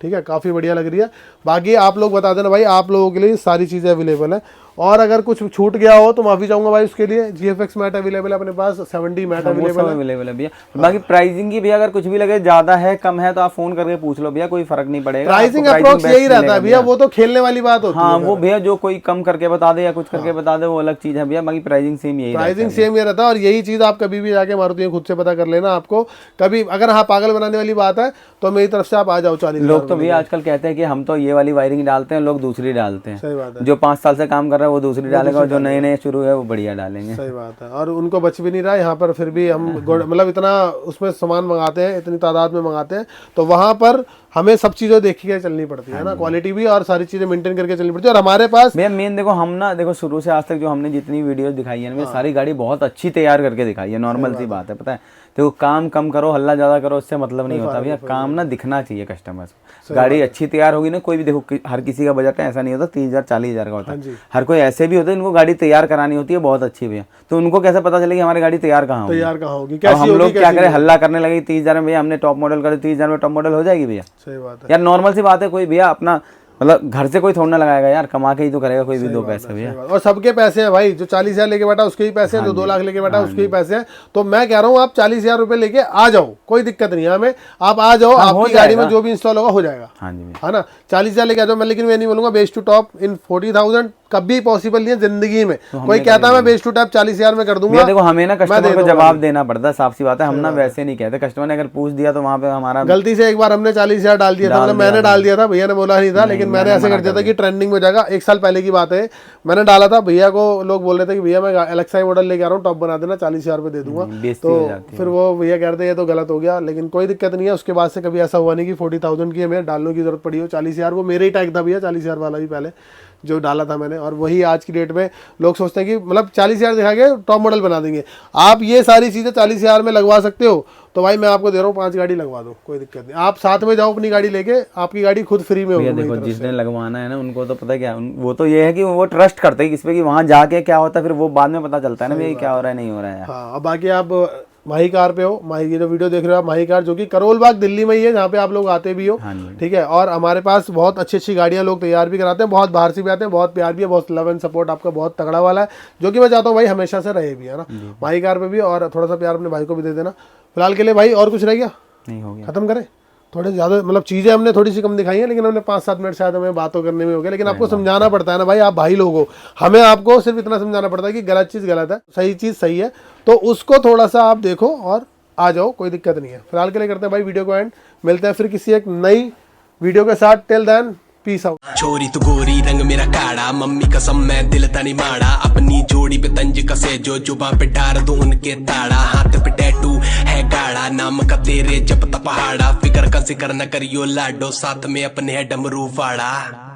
ठीक है, काफ़ी बढ़िया लग रही है। बाकी आप लोग बता देना भाई, आप लोगों के लिए सारी चीज़ें अवेलेबल है, और अगर कुछ छूट गया हो तो माफ़ी चाहूँगा भाई उसके लिए। GFX मैट अवेलेबल है अपने पास, 70 मैट अवेलेबल है भैया। बाकी प्राइसिंग की भैया अगर कुछ भी लगे ज़्यादा है कम है तो आप फोन करके पूछ लो भैया, कोई फर्क नहीं पड़ेगा। प्राइसिंग अप्रोक्स यही रहता है भैया, वो तो खेलने वाली बात होती है। हाँ वो भैया जो कोई कम करके बता दे या कुछ करके बता दे वो अलग चीज़ है भैया, बाकी प्राइसिंग सेम यही रहता है। और यही चीज़ आप कभी भी जाके मारुति खुद से पता कर लेना, आपको कभी अगर हाँ पागल बनाने वाली बात है तो मेरी तरफ से आप आ जाओ 40। लोग तो भैया आजकल कहते हैं कि हम तो ये वाली वायरिंग डालते हैं, लोग दूसरी डालते हैं। सही बात है, जो 5 साल से काम कर रहा है वो दूसरी डालेगा, जो नए नए शुरू है वो बढ़िया डालेंगे। सही बात है, और उनको बच भी नहीं रहा है यहाँ पर, फिर भी हम मतलब इतना उसमें सामान मंगाते हैं, इतनी तादाद में मंगाते हैं, तो वहाँ पर हमें सब चीज़ें देखी के चलनी पड़ती है ना, क्वालिटी भी और सारी चीज़ें मेंटेन करके चलनी पड़ती है। और हमारे पास भैया मेन देखो हम ना, देखो शुरू से आज तक जो हमने जितनी वीडियोस दिखाई है ना, सारी गाड़ी बहुत अच्छी तैयार करके दिखाई है, नॉर्मल सी बात है, पता है। देखो काम कम करो, हल्ला ज़्यादा करो, उससे मतलब नहीं होता भैया, काम ना दिखना चाहिए कस्टमर को। गाड़ी अच्छी तैयार होगी ना, कोई भी देखो हर किसी का बजट है ऐसा नहीं होता 30,000 40,000 का होता है, हर कोई ऐसे भी होता है इनको गाड़ी तैयार करानी होती है बहुत अच्छी भैया, तो उनको कैसे पता चलेगी हमारी गाड़ी तैयार कहाँ होगी, हम लोग क्या करें हल्ला करने लगे 30,000 में, भैया हमने टॉप मॉडल करे, 30,000 में टॉप मॉडल हो जाएगी भैया। सही बात है यार, नॉर्मल सी बात है, कोई भैया अपना मतलब घर से कोई थोड़ा ना लगाएगा यार, कमा के ही तो करेगा कोई भी 2 पैसे भैया। और सबके पैसे हैं भाई, जो 40,000 लेके बैठा उसके ही पैसे हैं, जो 2 लाख लेके बैठा उसके ही पैसे हैं। तो मैं कह रहा हूँ आप 40,000 रुपए लेके आ जाओ, कोई दिक्कत नहीं है हमें, आप आ जाओ, आपकी गाड़ी में जो भी इंस्टॉल होगा हो जाएगा, है ना। 40,000 लेके आ जाओ, मैं लेकिन मैं नहीं बोलूंगा बेस टू टॉप इन 40,000 कभी पॉसिबल नहीं है जिंदगी में। कोई कहता है मैं बेस टू टॉप 40,000 में कर दूंगा, देखो हमें ना कस्टमर को जवाब देना पड़ता है, साफ सी बात है, हम ना वैसे नहीं कहते, कस्टमर ने अगर पूछ दिया तो वहाँ पे हमारा गलती से एक बार हमने 40,000 डाल दिया था, मतलब मैंने डाल दिया था, भैया ने बोला नहीं था, लेकिन मैंने ऐसे कर दिया था कि ट्रेंडिंग में जाएगा। 1 साल पहले की बात है, मैंने डाला था, भैया को लोग बोल रहे थे कि भैया मैं एलेक्सा मॉडल लेके आ रहा हूँ, टॉप बना देना, 40,000 रुपए दे दूंगा, तो फिर वो भैया कहते हैं ये तो गलत हो गया, लेकिन कोई दिक्कत नहीं है। उसके बाद से कभी ऐसा हुआ नहीं कि 40,000 की हमें डालने की जरूरत पड़ी हो। 40,000 वो मेरे ही टैग था भैया, 40,000 वाला ही पहले जो डाला था मैंने, और वही आज की डेट में लोग सोचते हैं कि मतलब 40,000 दिखा के टॉप मॉडल बना देंगे। आप ये सारी चीज़ें 40,000 में लगवा सकते हो, तो भाई मैं आपको दे रहा हूँ 5 गाड़ी लगवा दो, कोई दिक्कत नहीं। आप साथ में जाओ अपनी गाड़ी लेके, आपकी गाड़ी खुद फ्री में होगी। देखो जिसने लगवाना है ना उनको तो पता क्या, वो तो ये है कि वो ट्रस्ट करते हैं किस पे, कि वहाँ जाके क्या होता है फिर वो बाद में पता चलता है ना भैया क्या हो रहा है नहीं हो रहा है। हाँ, अब बाकी आप माही कार पे हो, माही ये जो वीडियो देख रहे हो आप, माही कार जो कि करोल बाग दिल्ली में ही है, जहाँ पे आप लोग आते भी हो, ठीक है। और हमारे पास बहुत अच्छी अच्छी गाड़ियाँ लोग तैयार भी कराते हैं, बहुत बाहर से भी आते हैं, बहुत प्यार भी है, बहुत लव एंड सपोर्ट आपका बहुत तगड़ा वाला है, जो कि मैं चाहता हूँ भाई हमेशा से रहे भी, है ना। माही कार पे भी और थोड़ा सा प्यार अपने भाई को भी दे देना। फिलहाल के लिए भाई और कुछ रह गया, नहीं हो गया, खत्म करें। थोड़े ज़्यादा मतलब चीज़ें हमने थोड़ी सी कम दिखाई हैं, लेकिन हमने 5-7 मिनट शायद हमें बातों करने में हो गया। लेकिन आपको समझाना पड़ता है ना भाई, आप भाई लोग हो, हमें आपको सिर्फ इतना समझाना पड़ता है कि गलत चीज़ गलत है, सही चीज़ सही है, तो उसको थोड़ा सा आप देखो और आ जाओ, कोई दिक्कत नहीं है। फिलहाल के लिए करते हैं भाई वीडियो को एंड, मिलते हैं फिर किसी एक नई वीडियो के साथ। Till then peace out. छोरी तू गोरी रंग मेरा काड़ा, मम्मी कसम मैं दिल तनी माड़ा, अपनी जोड़ी पे तंज कसे जो जुबां पे डार दो उनके ताड़ा, हाथ पे टैटू है गाड़ा, नाम का तेरे जब पहाड़ा, फिकर का जिक्र न करियो लाडो, साथ में अपने है डमरू फाड़ा।